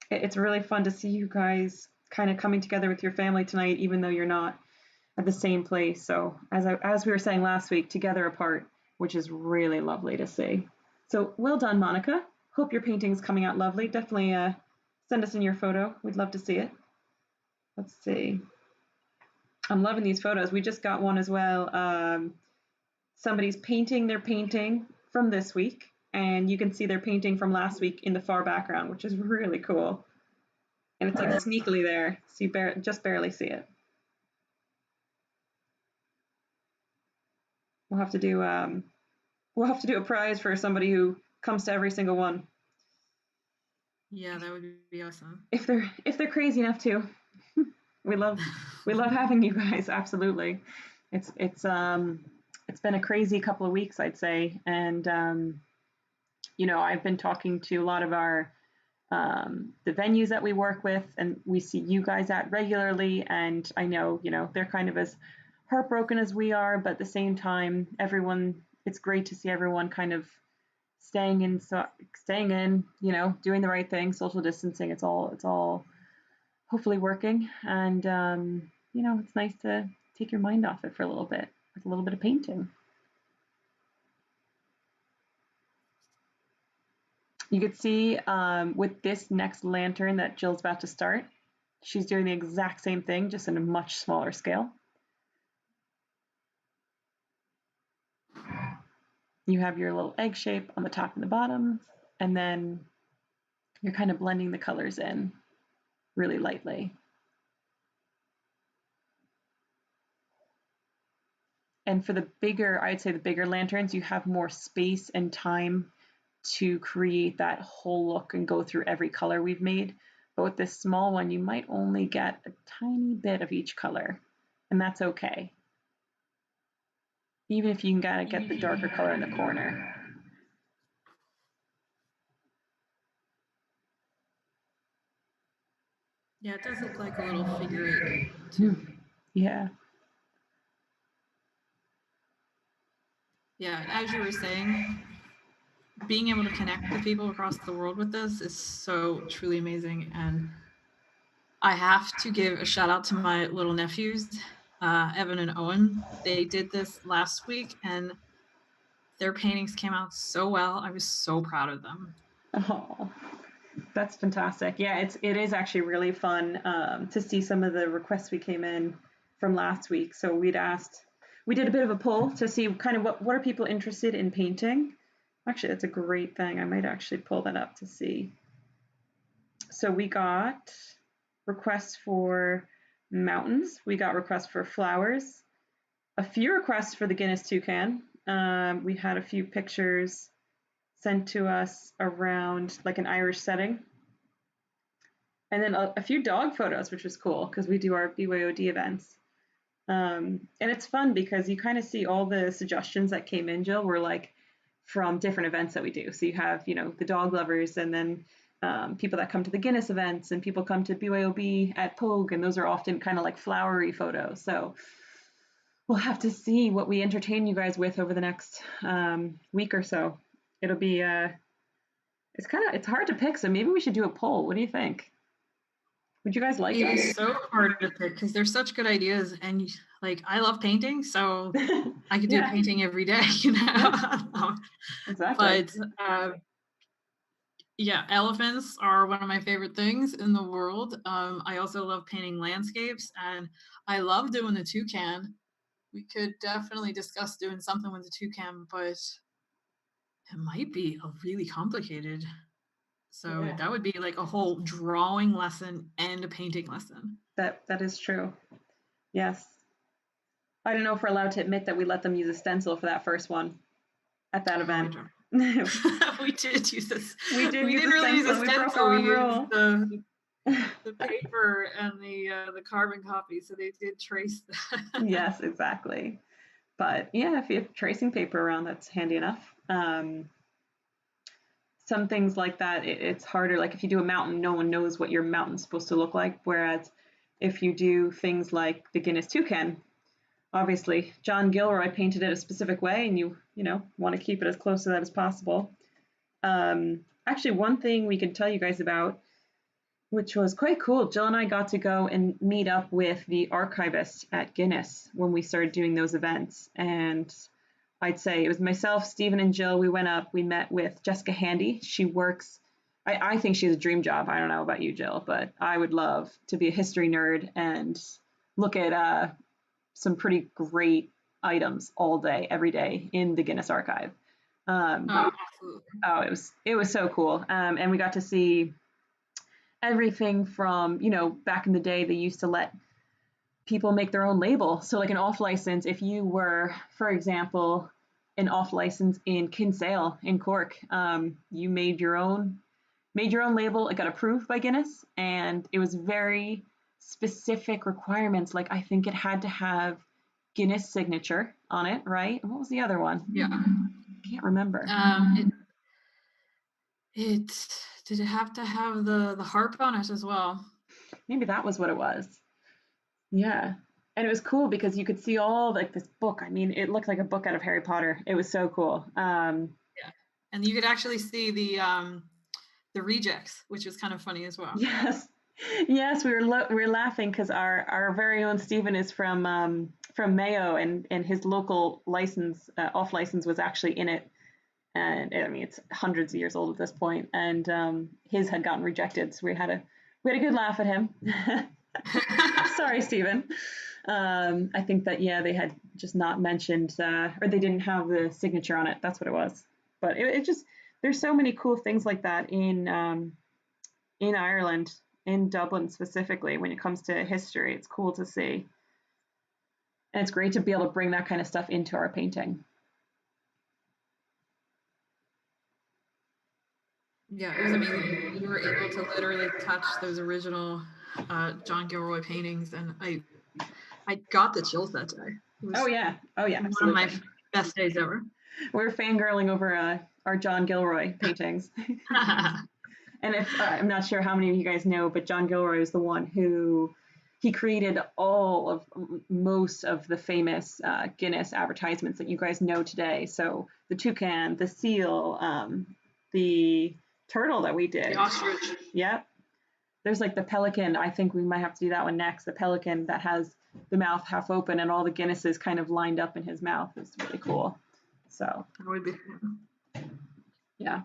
It's really fun to see you guys kind of coming together with your family tonight, even though you're not at the same place. So as we were saying last week, together apart, which is really lovely to see. So well done, Monica. Hope your painting's coming out lovely. Definitely send us in your photo. We'd love to see it. Let's see. I'm loving these photos. We just got one as well. Somebody's painting their painting from this week, and you can see their painting from last week in the far background, which is really cool. And it's like sneakily there, so you just barely see it. We'll have to do a prize for somebody who comes to every single one. Yeah, that would be awesome. If they're crazy enough to. we love we love having you guys. Absolutely. It's been a crazy couple of weeks, I'd say, and I've been talking to a lot of our the venues that we work with and we see you guys at regularly, and I know they're kind of as heartbroken as we are, but at the same time, everyone it's great to see everyone kind of staying in, doing the right thing, social distancing. It's all hopefully working, and it's nice to take your mind off it for a little bit with a little bit of painting. You could see with this next lantern that Jill's about to start, she's doing the exact same thing, just in a much smaller scale. You have your little egg shape on the top and the bottom, and then you're kind of blending the colors in really lightly. And for I'd say the bigger lanterns, you have more space and time to create that whole look and go through every color we've made. But with this small one, you might only get a tiny bit of each color, and that's okay. Even if you can kind of get the darker color in the corner. Yeah, it does look like a little figure eight too. Yeah. Yeah, and as you were saying, being able to connect with people across the world with this is so truly amazing. And I have to give a shout out to my little nephews, Evan and Owen. They did this last week and their paintings came out so well. I was so proud of them. Oh, that's fantastic. Yeah, it is actually really fun to see some of the requests we came in from last week. So we did a bit of a poll to see kind of what are people interested in painting. Actually, that's a great thing. I might actually pull that up to see. So we got requests for mountains. We got requests for flowers. A few requests for the Guinness toucan. We had a few pictures sent to us around like an Irish setting. And then a few dog photos, which was cool because we do our BYOD events. And it's fun because you kind of see all the suggestions that came in, Jill, were like from different events that we do. So you have, the dog lovers, and then people that come to the Guinness events, and people come to BYOB at Pogue, and those are often kind of like flowery photos. So we'll have to see what we entertain you guys with over the next week or so. It'll be it's hard to pick, so maybe we should do a poll. What do you think? Would you guys like It is it? so hard to pick because there's such good ideas, and like I love painting, so I could do Yeah, painting every day, you yeah, know. exactly. But yeah, elephants are one of my favorite things in the world. I also love painting landscapes, and I love doing the toucan. We could definitely discuss doing something with the toucan, but it might be a really complicated. So Yeah, that would be like a whole drawing lesson and a painting lesson. that is true. Yes. I don't know if we're allowed to admit that we let them use a stencil for that first one at that Oh, I event. don't. We We did use this. did We use didn't a really use a stencil. We broke stencil. our We own used rule. the paper and the carbon copy. So they did trace that. Yes, exactly. But yeah, if you have tracing paper around, that's handy enough. Some things like that, it's harder. Like if you do a mountain, no one knows what your mountain's supposed to look like. Whereas if you do things like the Guinness toucan, obviously John Gilroy painted it a specific way, and you want to keep it as close to that as possible. Actually, one thing we can tell you guys about, which was quite cool, Jill and I got to go and meet up with the archivist at Guinness when we started doing those events. And I'd say it was myself, Stephen, and Jill. We went up, we met with Jessica Handy. She works, I think she has a dream job. I don't know about you, Jill, but I would love to be a history nerd and look at some pretty great items all day, every day in the Guinness archive. Oh, absolutely. Oh, it was so cool, and we got to see everything from back in the day they used to let people make their own label. So like an off license, if you were, for example, an off license in Kinsale in Cork, you made your own. made your own label. It got approved by Guinness, and it was very specific requirements. Like I think it had to have Guinness signature on it, right? And what was the other one? Yeah. Can't remember. It did it have to have the harp on it as well? Maybe that was what it was. Yeah. And it was cool because you could see all like this book. I mean, it looked like a book out of Harry Potter. It was so cool. Yeah. And you could actually see the rejects, which was kind of funny as well. Yes, yes, we were laughing because our very own Stephen is from Mayo, and his local license off license was actually in it, and I mean it's hundreds of years old at this point, and his had gotten rejected, so we had a good laugh at him. Sorry, Stephen. I think that yeah, they had just not mentioned or they didn't have the signature on it. That's what it was. But it just there's so many cool things like that in Ireland, in Dublin specifically, when it comes to history. It's cool to see. And it's great to be able to bring that kind of stuff into our painting. Yeah, it was amazing. We were able to literally touch those original John Gilroy paintings, and I got the chills that day. It Oh was yeah, oh yeah, one of my absolutely. best days ever. We're fangirling over our John Gilroy paintings. And if I'm not sure how many of you guys know, but John Gilroy is the one who he created all of most of the famous Guinness advertisements that you guys know today. So the toucan, the seal, the turtle that we The did. ostrich. Yep. There's like the pelican. I think we might have to do that one next. The pelican that has the mouth half open and all the Guinnesses kind of lined up in his mouth is really cool. So That would be fun. yeah.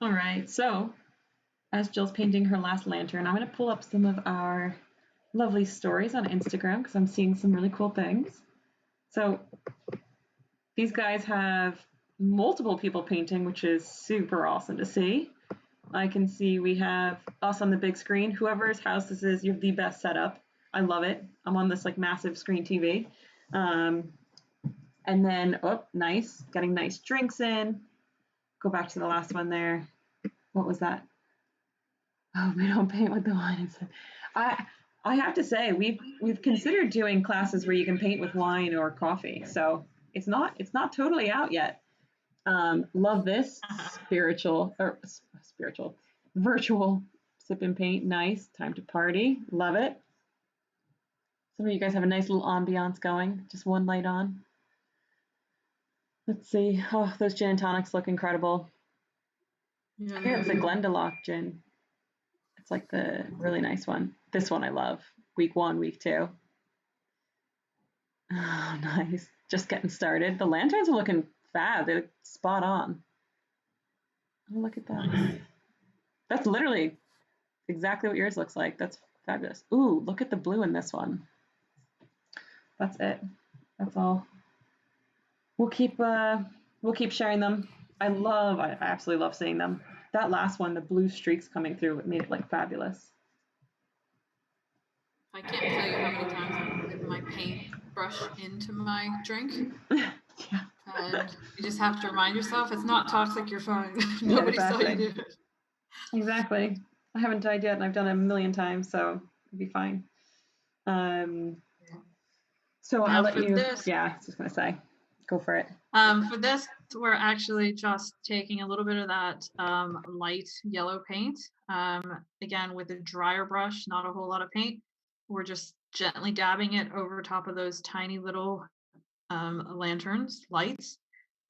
All right, so as Jill's painting her last lantern, I'm going to pull up some of our lovely stories on Instagram because I'm seeing some really cool things. So these guys have multiple people painting, which is super awesome to see. I can see we have us on the big screen. Whoever's house this is, you have the best setup. I love it. I'm on this like massive screen TV. Um, and then, oh, nice, getting nice drinks in. Go back to the last one there. What was that? Oh, we don't paint with the wine inside. I I have to say we've considered doing classes where you can paint with wine or coffee. So it's not totally out yet. Love this spiritual virtual sip and paint. Nice time to party. Love it. Some of you guys have a nice little ambiance going. Just one light on. Let's see. Oh, those gin and tonics look incredible. Yeah, I they think it was a do. Glendalough gin. It's like the really nice one. This one I love. Week one, week two. Oh, nice. Just getting started. The lanterns are looking fab. They're spot on. Oh, look at that. Nice. That's literally exactly what yours looks like. That's fabulous. Ooh, look at the blue in this one. That's it. That's all. We'll keep uh we'll keep sharing them. I absolutely love seeing them. That last one, the blue streaks coming through, it made it like fabulous. I can't tell you how many times I've dipped my paintbrush into my drink, Yeah, and you just have to remind yourself it's not toxic. You're fine. yeah, Nobody saw you exactly. do it. Exactly. I haven't died yet and I've done it a million times, so it'll be fine. Um so I'll Now let for you, this, yeah, I was just gonna say, go for it. for this, we're actually just taking a little bit of that light yellow paint. Again, with a drier brush, not a whole lot of paint. We're just gently dabbing it over top of those tiny little lanterns, lights,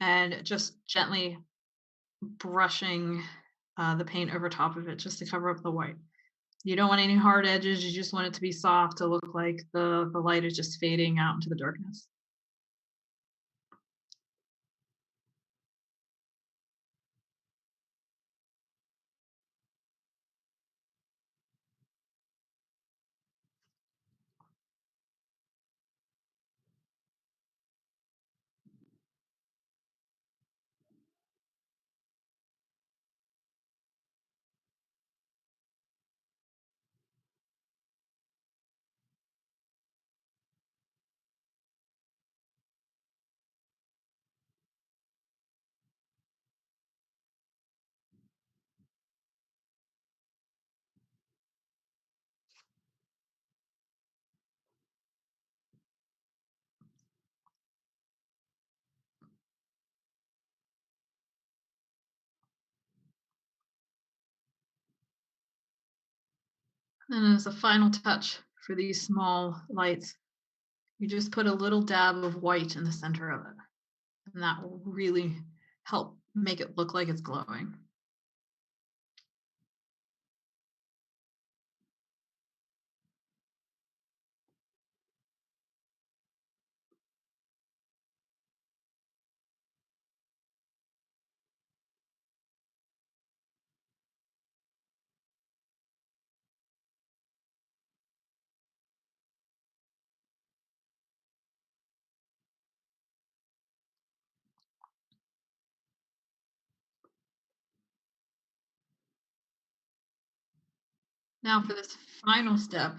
and just gently brushing the paint over top of it just to cover up the white. You don't want any hard edges. You just want it to be soft to look like the light is just fading out into the darkness. And as a final touch for these small lights, you just put a little dab of white in the center of it. And that will really help make it look like it's glowing. Now for this final step,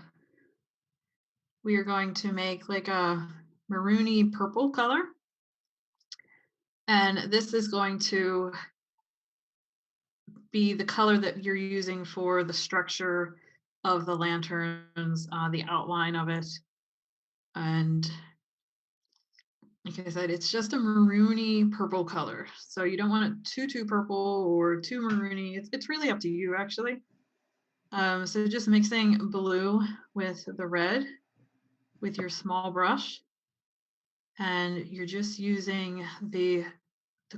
we are going to make like a maroony purple color. And this is going to be the color that you're using for the structure of the lanterns, the outline of it. And like I said, it's just a maroony purple color. So you don't want it too purple or too maroony. It's really up to you actually. So just mixing blue with the red with your small brush, and you're just using the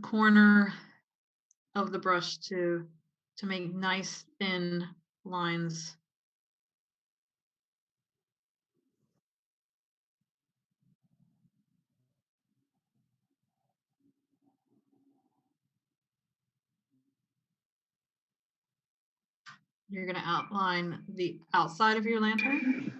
corner of the brush to make nice thin lines. You're going to outline the outside of your lantern.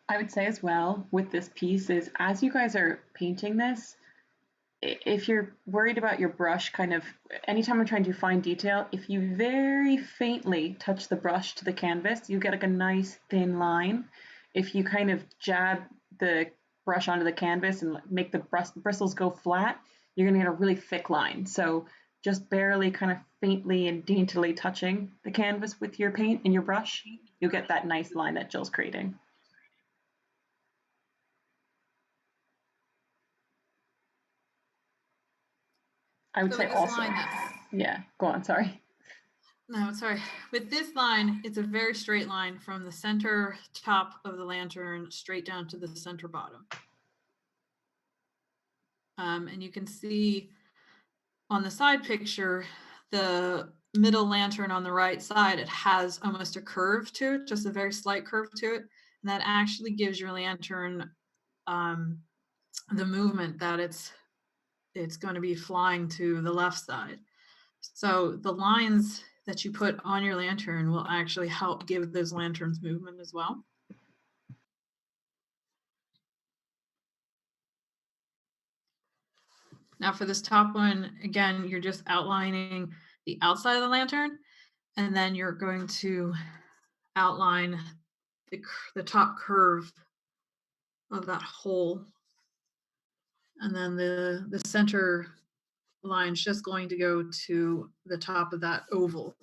I would say as well with this piece is as you guys are painting this, if you're worried about your brush kind of anytime I'm trying to fine detail, if you very faintly touch the brush to the canvas, you get like a nice thin line. If you kind of jab the brush onto the canvas and make the bristles go flat, you're going to get a really thick line. So just barely kind of faintly and daintily touching the canvas with your paint and your brush, you'll get that nice line that Jill's creating. I would So say with this also, line, that's yeah, go on, sorry. no, sorry. With this line, it's a very straight line from the center top of the lantern straight down to the center bottom. And you can see on the side picture, the middle lantern on the right side, it has almost a curve to it, just a very slight curve to it. And that actually gives your lantern the movement that it's going to be flying to the left side. So the lines that you put on your lantern will actually help give those lanterns movement as well. Now for this top one, again, you're just outlining the outside of the lantern, and then you're going to outline the top curve of that hole. And then the center line is just going to go to the top of that oval.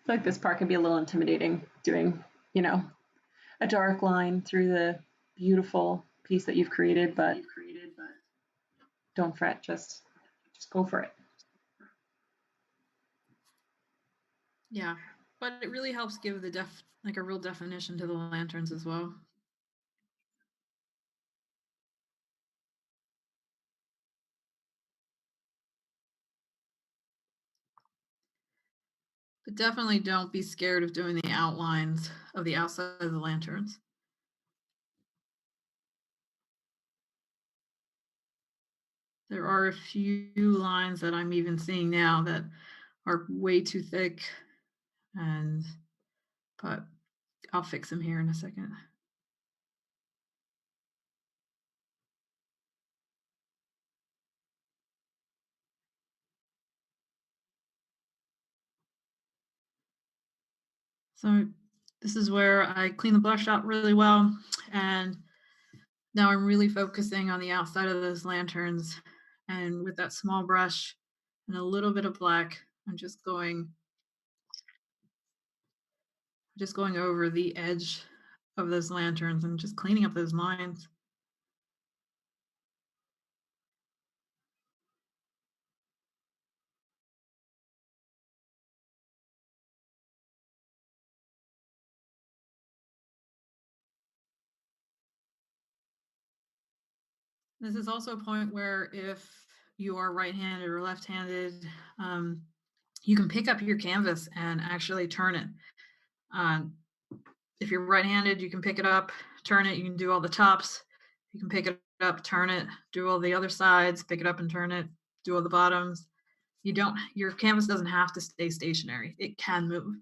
I feel like this part can be a little intimidating doing, you know, a dark line through the beautiful piece that you've created, but don't fret, just go for it. Yeah, but it really helps give like a real definition to the lanterns as well. But definitely don't be scared of doing the outlines of the outside of the lanterns. There are a few lines that I'm even seeing now that are way too thick, and but I'll fix them here in a second. So this is where I clean the brush out really well, and now I'm really focusing on the outside of those lanterns, and with that small brush and a little bit of black, I'm just going over the edge of those lanterns and just cleaning up those lines. This is also a point where if you are right-handed or left-handed, you can pick up your canvas and actually turn it. Um, if you're right-handed, you can pick it up, turn it. You can do all the tops. You can pick it up, turn it, do all the other sides, pick it up and turn it, do all the bottoms. Your canvas doesn't have to stay stationary. It can move.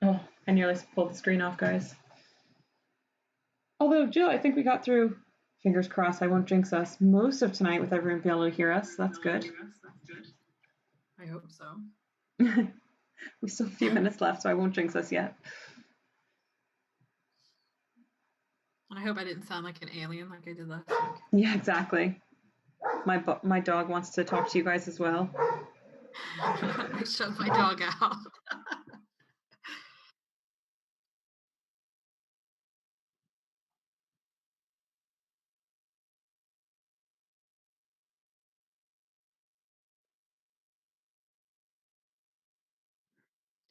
Oh, I nearly pulled the screen off, guys. Although, Jill, I think we got through, fingers crossed, I won't jinx us, most of tonight with everyone being able to hear us. That's good. I hope so. We still have a few minutes left, so I won't jinx us yet. And I hope I didn't sound like an alien like I did last week. Yeah, exactly. My dog wants to talk to you guys as well. I shut my dog out.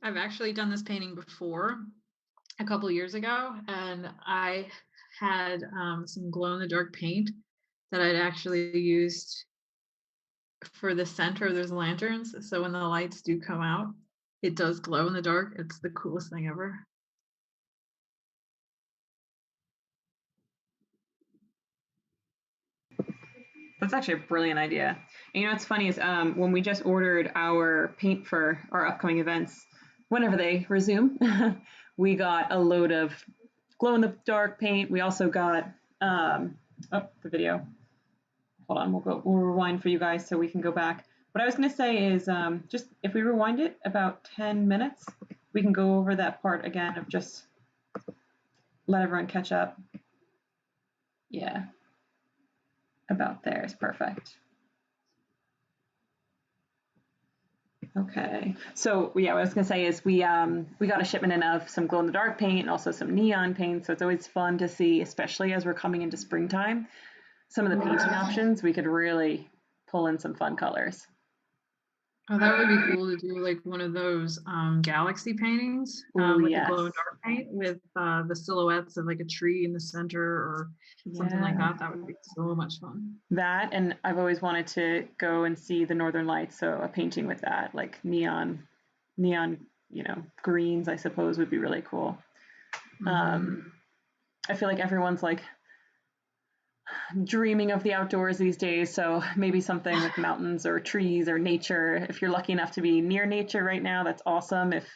I've actually done this painting before a couple years ago, and I had some glow in the dark paint that I'd actually used for the center of those lanterns. So when the lights do come out, it does glow in the dark. It's the coolest thing ever. That's actually a brilliant idea. And you know what's funny is when we just ordered our paint for our upcoming events, whenever they resume, we got a load of glow in the dark paint. We also got the video. Hold on, we'll rewind for you guys so we can go back. What I was going to say is just if we rewind it about 10 minutes, we can go over that part again of just let everyone catch up. Yeah, about there is perfect. Okay. So yeah, what I was gonna say is we got a shipment in of some glow in the dark paint and also some neon paint. So it's always fun to see, especially as we're coming into springtime, some of the painting options. We could really pull in some fun colors. Oh, that would be cool to do like one of those galaxy paintings Oh with the glow yes. in dark paint with the silhouettes of like a tree in the center or something like Yeah. that. That would be so much fun. That and I've always wanted to go and see the Northern Lights, so a painting with that, like neon, greens, I suppose would be really cool. Mm-hmm. I feel like everyone's like dreaming of the outdoors these days. So maybe something with mountains or trees or nature. If you're lucky enough to be near nature right now, that's awesome. If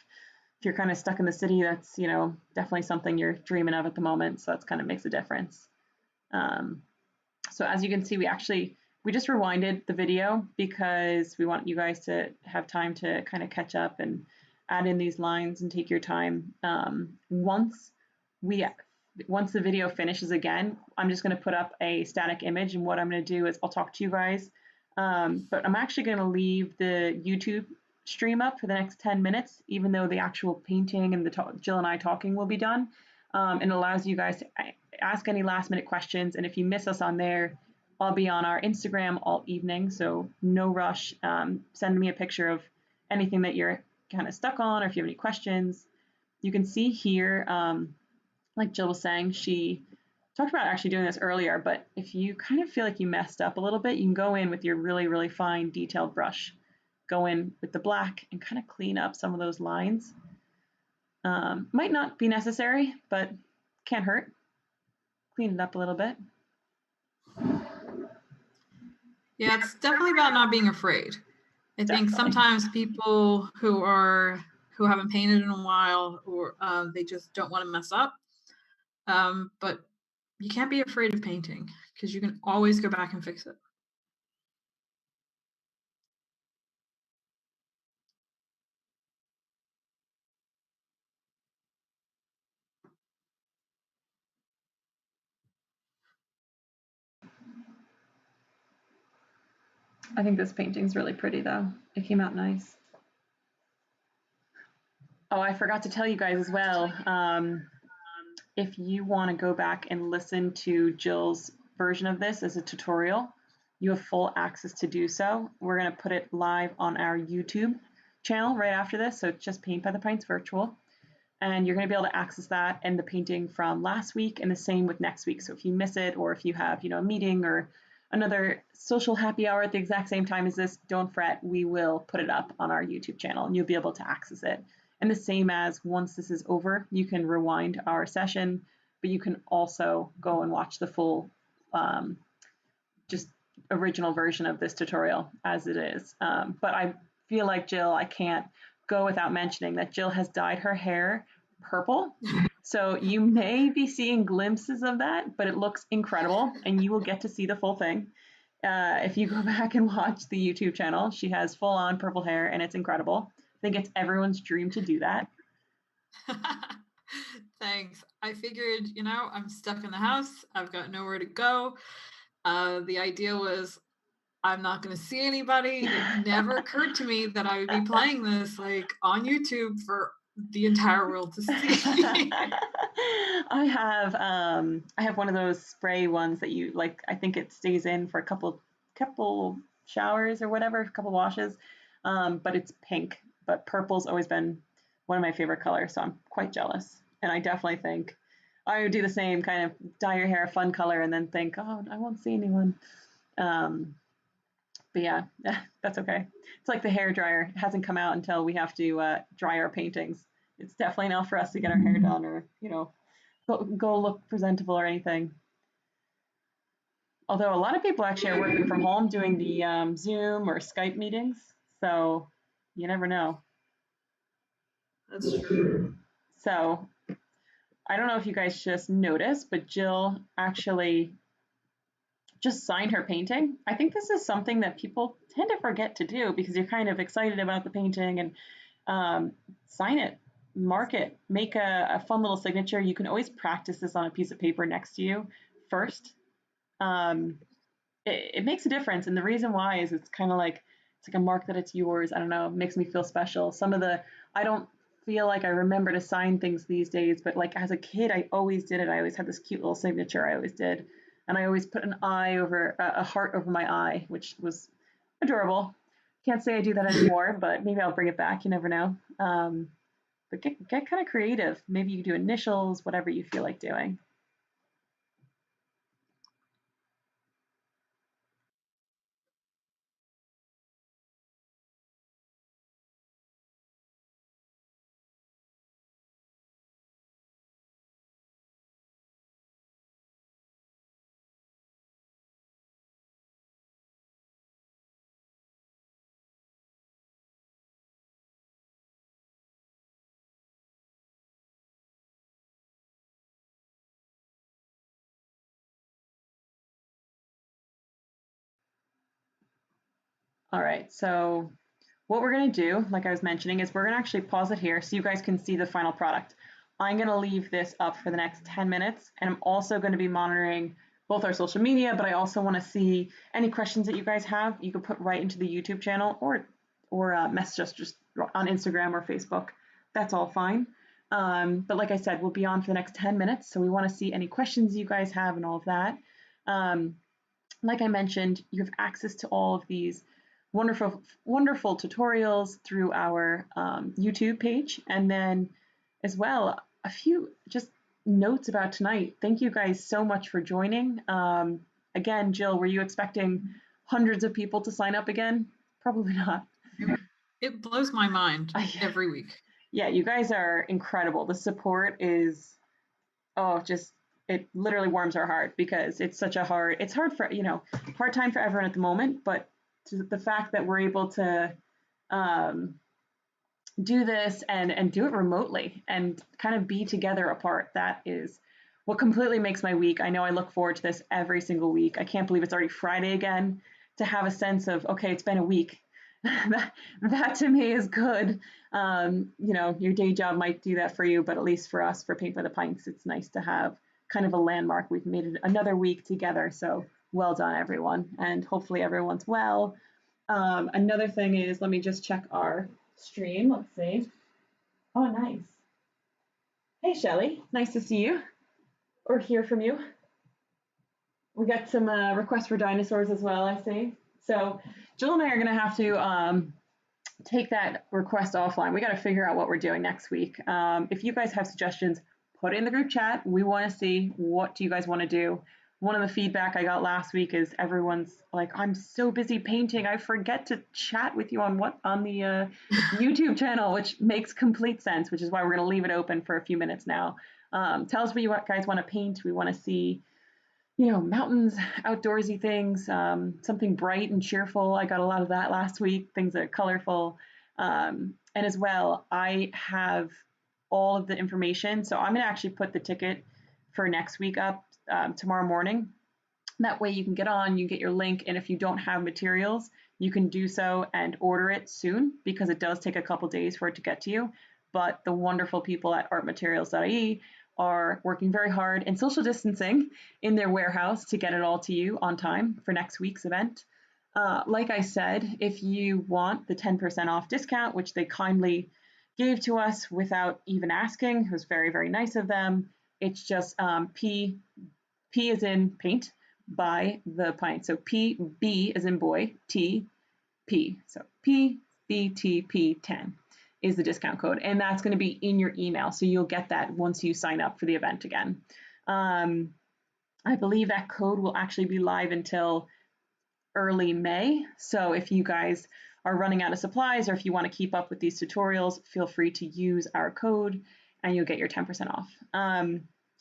you're kind of stuck in the city, that's definitely something you're dreaming of at the moment. So that's kind of makes a difference. Um, so as you can see, we just rewinded the video because we want you guys to have time to kind of catch up and add in these lines and take your time. We once the video finishes again, I'm just going to put up a static image, and what I'm going to do is I'll talk to you guys. But I'm actually going to leave the YouTube stream up for the next 10 minutes, even though the actual painting and Jill and I talking will be done. And it allows you guys to ask any last minute questions. And if you miss us on there, I'll be on our Instagram all evening, so no rush. Send me a picture of anything that you're kind of stuck on, or if you have any questions. You can see here, like Jill was saying, she talked about actually doing this earlier, but if you kind of feel like you messed up a little bit, you can go in with your really, really fine detailed brush, go in with the black and kind of clean up some of those lines. Might not be necessary, but can't hurt. Clean it up a little bit. Yeah, it's definitely about not being afraid. I think Definitely. sometimes people who haven't painted in a while, or they just don't want to mess up. But you can't be afraid of painting because you can always go back and fix it. I think this painting's really pretty though. It came out nice. Oh, I forgot to tell you guys as well. If you want to go back and listen to Jill's version of this as a tutorial, you have full access to do so. We're going to put it live on our YouTube channel right after this. So it's just Paint by the Pints Virtual. And you're going to be able to access that and the painting from last week, and the same with next week. So if you miss it, or if you have, a meeting or another social happy hour at the exact same time as this, don't fret. We will put it up on our YouTube channel and you'll be able to access it. And the same as once this is over, you can rewind our session, but you can also go and watch the full just original version of this tutorial as it is. But I feel like Jill, I can't go without mentioning that Jill has dyed her hair purple. So you may be seeing glimpses of that, but it looks incredible and you will get to see the full thing. If you go back and watch the YouTube channel, she has full on purple hair and it's incredible. I think it's everyone's dream to do that. Thanks. I figured, I'm stuck in the house. I've got nowhere to go. The idea was I'm not going to see anybody. It never occurred to me that I would be playing this like on YouTube for the entire world to see. I have one of those spray ones that you like. I think it stays in for a couple showers or whatever, a couple washes. But it's pink. But purple's always been one of my favorite colors, so I'm quite jealous. And I definitely think I would do the same, kind of dye your hair a fun color and then think, oh, I won't see anyone. But yeah, that's okay. It's like the hair dryer. It hasn't come out until we have to dry our paintings. It's definitely not for us to get our hair done, or go look presentable or anything. Although a lot of people actually are working from home doing the Zoom or Skype meetings, so you never know. That's true. So I don't know if you guys just noticed, but Jill actually just signed her painting. I think this is something that people tend to forget to do because you're kind of excited about the painting, and sign it, mark it, make a fun little signature. You can always practice this on a piece of paper next to you first. Um, it makes a difference, and the reason why is it's like a mark that it's yours. I don't know, it makes me feel special. I don't feel like I remember to sign things these days, but like as a kid, I always did it. I always had this cute little signature. I always did, and I always put a heart over my eye, which was adorable. Can't say I do that anymore, but maybe I'll bring it back. You never know. But get kind of creative. Maybe you do initials, whatever you feel like doing. All right, so what we're going to do, like I was mentioning, is we're going to actually pause it here so you guys can see the final product. I'm going to leave this up for the next 10 minutes, and I'm also going to be monitoring both our social media, but I also want to see any questions that you guys have. You can put right into the YouTube channel, or message us just on Instagram or Facebook. That's all fine. But like I said, we'll be on for the next 10 minutes, so we want to see any questions you guys have and all of that. Um, like I mentioned, you have access to all of these wonderful, wonderful tutorials through our YouTube page. And then as well, a few just notes about tonight. Thank you guys so much for joining. Again, Jill, were you expecting hundreds of people to sign up again? Probably not. It blows my mind every week. Yeah, you guys are incredible. The support is, oh, just it literally warms our heart because it's such a it's hard for, hard time for everyone at the moment, but the fact that we're able to um, do this and do it remotely and kind of be together apart, that is what completely makes my week. I know I look forward to this every single week. I can't believe it's already Friday again, to have a sense of, okay, it's been a week. that to me is good. Your day job might do that for you, but at least for us, for Paint by the Pints, it's nice to have kind of a landmark. We've made it another week together, so well done, everyone, and hopefully everyone's well. Another thing is, let me just check our stream. Let's see. Oh, nice. Hey, Shelly. Nice to see you or hear from you. We got some requests for dinosaurs as well, I see. So Jill and I are going to have to take that request offline. We got to figure out what we're doing next week. If you guys have suggestions, put it in the group chat. We want to see, what do you guys want to do. One of the feedback I got last week is everyone's like, I'm so busy painting, I forget to chat with you on the YouTube channel, which makes complete sense, which is why we're going to leave it open for a few minutes now. Tell us what you guys want to paint. We want to see, mountains, outdoorsy things, something bright and cheerful. I got a lot of that last week, things that are colorful. And as well, I have all of the information. So I'm going to actually put the ticket for next week up tomorrow morning. That way you can get on, you get your link, and if you don't have materials, you can do so and order it soon, because it does take a couple days for it to get to you. But the wonderful people at artmaterials.ie are working very hard and social distancing in their warehouse to get it all to you on time for next week's event. Like I said, if you want the 10% off discount, which they kindly gave to us without even asking, it was very, very nice of them. It's just P is in paint by the pint. So B is in boy, T, P. So PBTP10 is the discount code, and that's going to be in your email. So you'll get that once you sign up for the event again. I believe that code will actually be live until early May. So if you guys are running out of supplies, or if you want to keep up with these tutorials, feel free to use our code and you'll get your 10% off.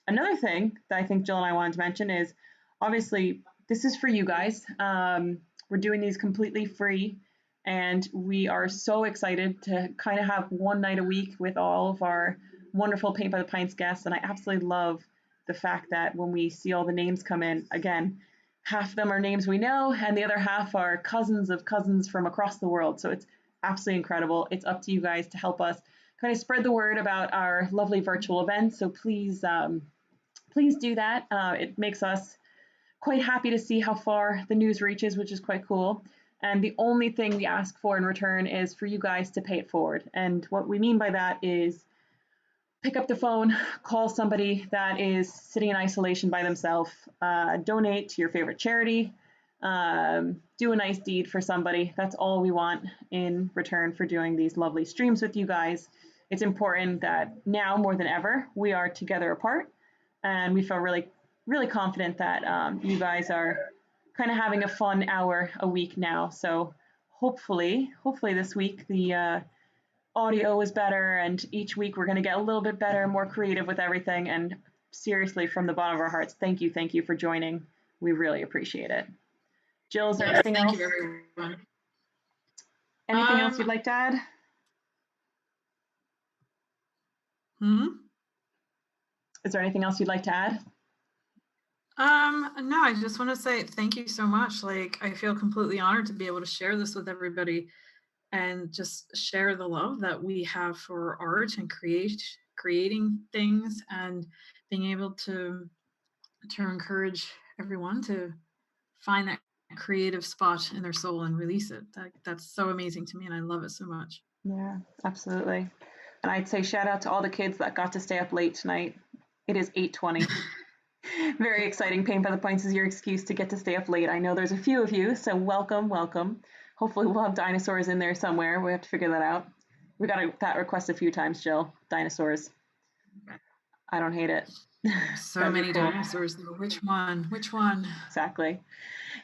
Another thing that I think Jill and I wanted to mention is, obviously, this is for you guys. We're doing these completely free, and we are so excited to kind of have one night a week with all of our wonderful Paint by the Pints guests. And I absolutely love the fact that when we see all the names come in, again, half of them are names we know, and the other half are cousins of cousins from across the world. So it's absolutely incredible. It's up to you guys to help us kind of spread the word about our lovely virtual events. So please, please do that. It makes us quite happy to see how far the news reaches, which is quite cool. And the only thing we ask for in return is for you guys to pay it forward. And what we mean by that is pick up the phone, call somebody that is sitting in isolation by themselves, donate to your favorite charity, do a nice deed for somebody. That's all we want in return for doing these lovely streams with you guys. It's important that now more than ever, we are together apart, and we feel really, really confident that you guys are kind of having a fun hour a week now. So hopefully this week the audio is better, and each week we're going to get a little bit better, more creative with everything. And seriously, from the bottom of our hearts, thank you for joining. We really appreciate it. Jill, is there anything else? Thank you, everyone. Anything else you'd like to add? Is there anything else you'd like to add? No, I just want to say thank you so much. Like, I feel completely honored to be able to share this with everybody and just share the love that we have for art and creating things, and being able to encourage everyone to find that creative spot in their soul and release it. That's so amazing to me, and I love it so much. Yeah, absolutely. And I'd say shout out to all the kids that got to stay up late tonight. It is 8:20. Very exciting. Paint by the Points is your excuse to get to stay up late. I know there's a few of you, so welcome, welcome. Hopefully we'll have dinosaurs in there somewhere. We have to figure that out. We got that request a few times, Jill. Dinosaurs. I don't hate it. So That'd be many cool. dinosaurs though. Which one? Which one? Exactly.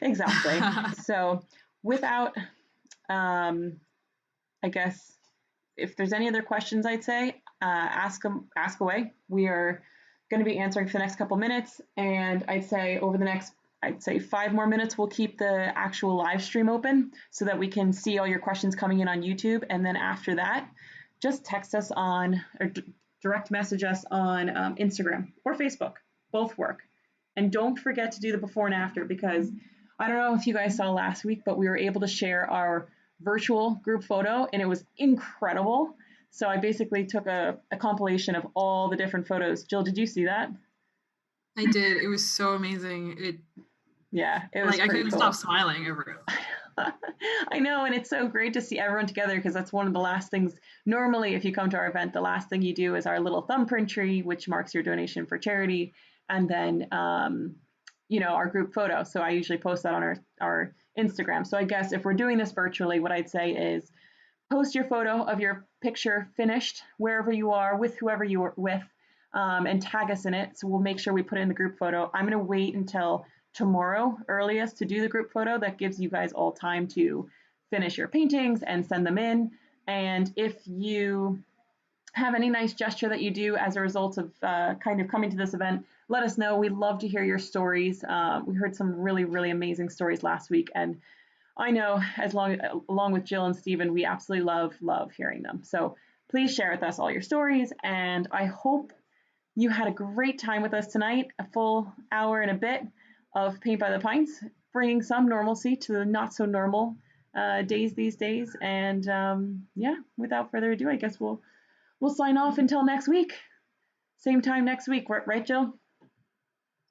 Exactly. So without, I guess, if there's any other questions, I'd say ask them, ask away. We are going to be answering for the next couple minutes, and I'd say over the next, I'd say 5 more minutes, we'll keep the actual live stream open so that we can see all your questions coming in on YouTube. And then after that, just text us on or direct message us on Instagram or Facebook. Both work. And don't forget to do the before and after, because I don't know if you guys saw last week, but we were able to share our virtual group photo and it was incredible. So I basically took a compilation of all the different photos. Jill, did you see that? I did. It was so amazing. Yeah, it was Like I pretty couldn't cool. stop smiling over it. I know, and it's so great to see everyone together because that's one of the last things. Normally, if you come to our event, the last thing you do is our little thumbprint tree, which marks your donation for charity, and then our group photo. So I usually post that on our Instagram. So I guess if we're doing this virtually, what I'd say is post your photo of your picture finished wherever you are with whoever you are with, and tag us in it. So we'll make sure we put in the group photo. I'm going to wait until tomorrow earliest to do the group photo. That gives you guys all time to finish your paintings and send them in. And if you have any nice gesture that you do as a result of kind of coming to this event, let us know. We'd love to hear your stories. We heard some really, really amazing stories last week, and I know along with Jill and Stephen, we absolutely love hearing them. So please share with us all your stories, and I hope you had a great time with us tonight, a full hour and a bit of Paint by the Pints, bringing some normalcy to the not so normal days these days. And without further ado, I guess we'll sign off until next week. Same time next week, right, Jill?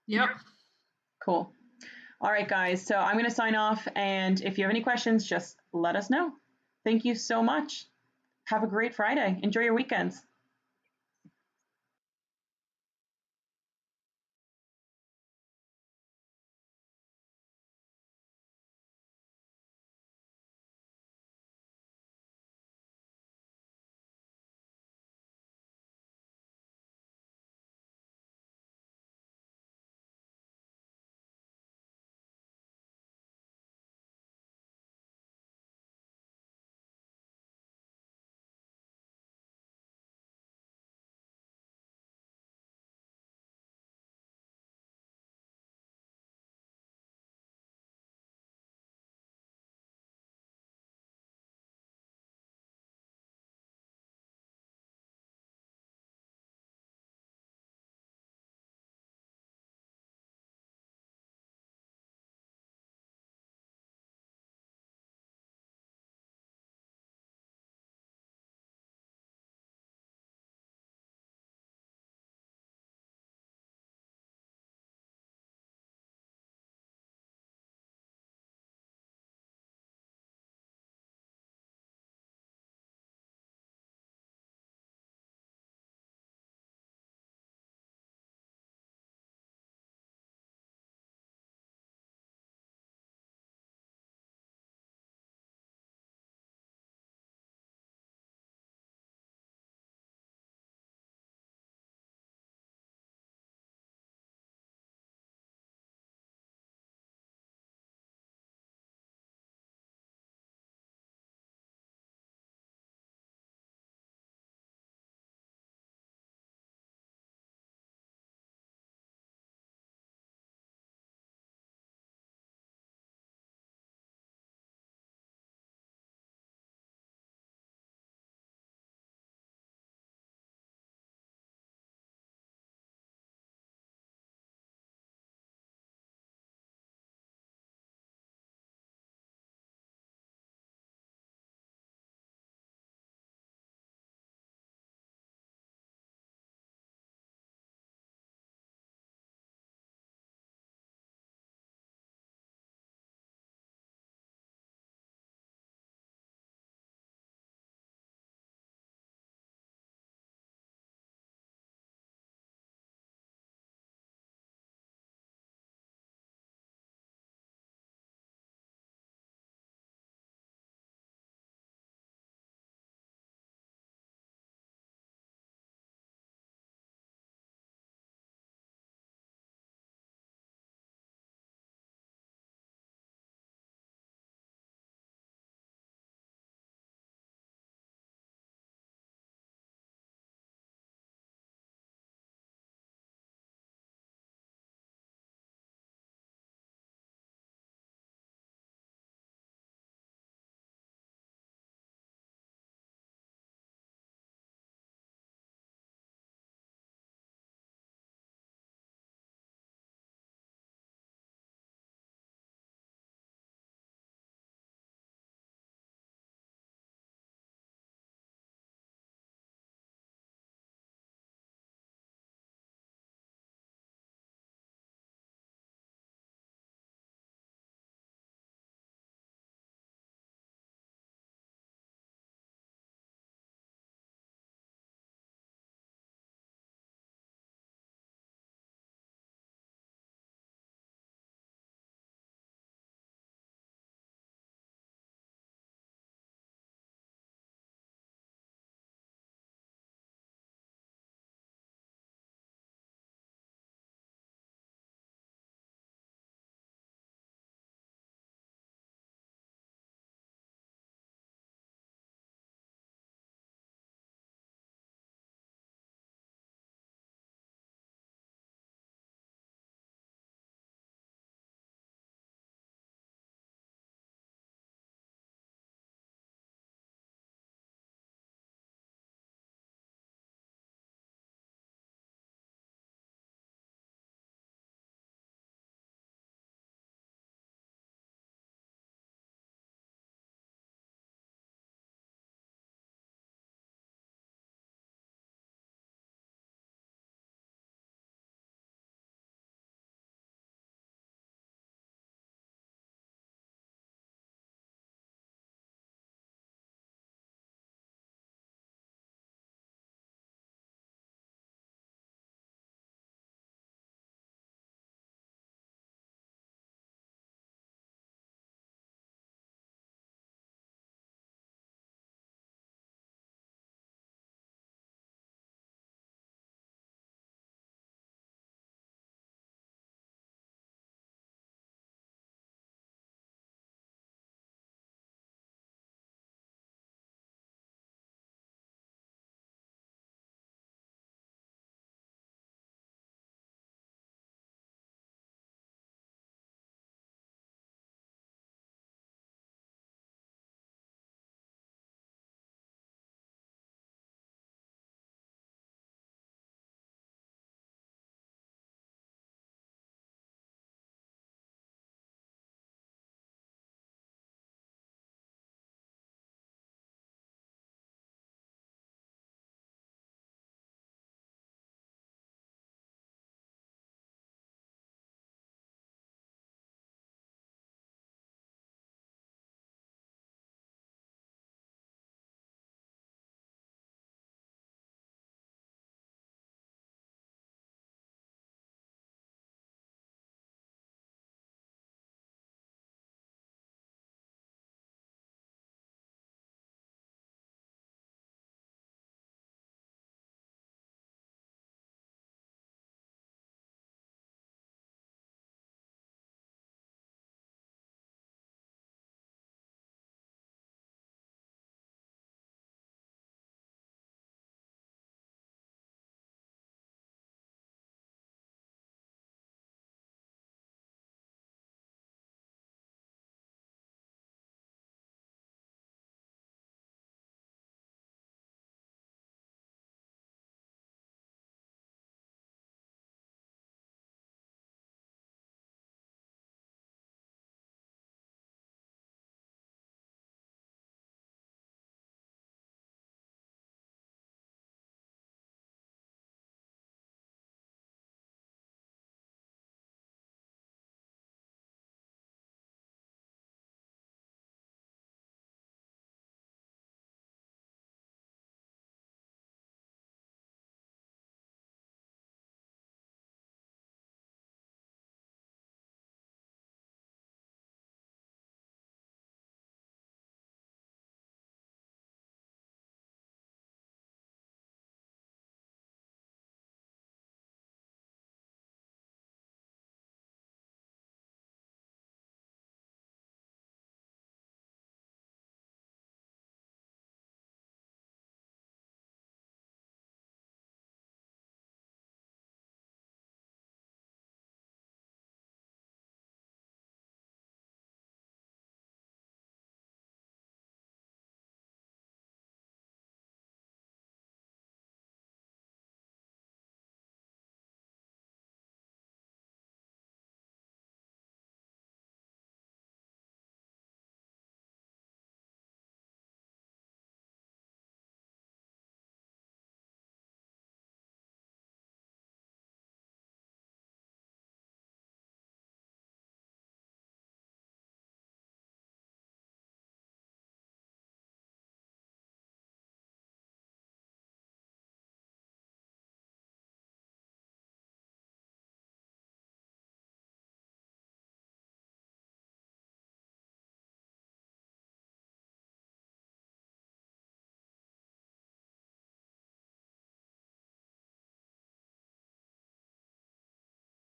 Yep. Cool. All right, guys. So I'm going to sign off. And if you have any questions, just let us know. Thank you so much. Have a great Friday. Enjoy your weekends.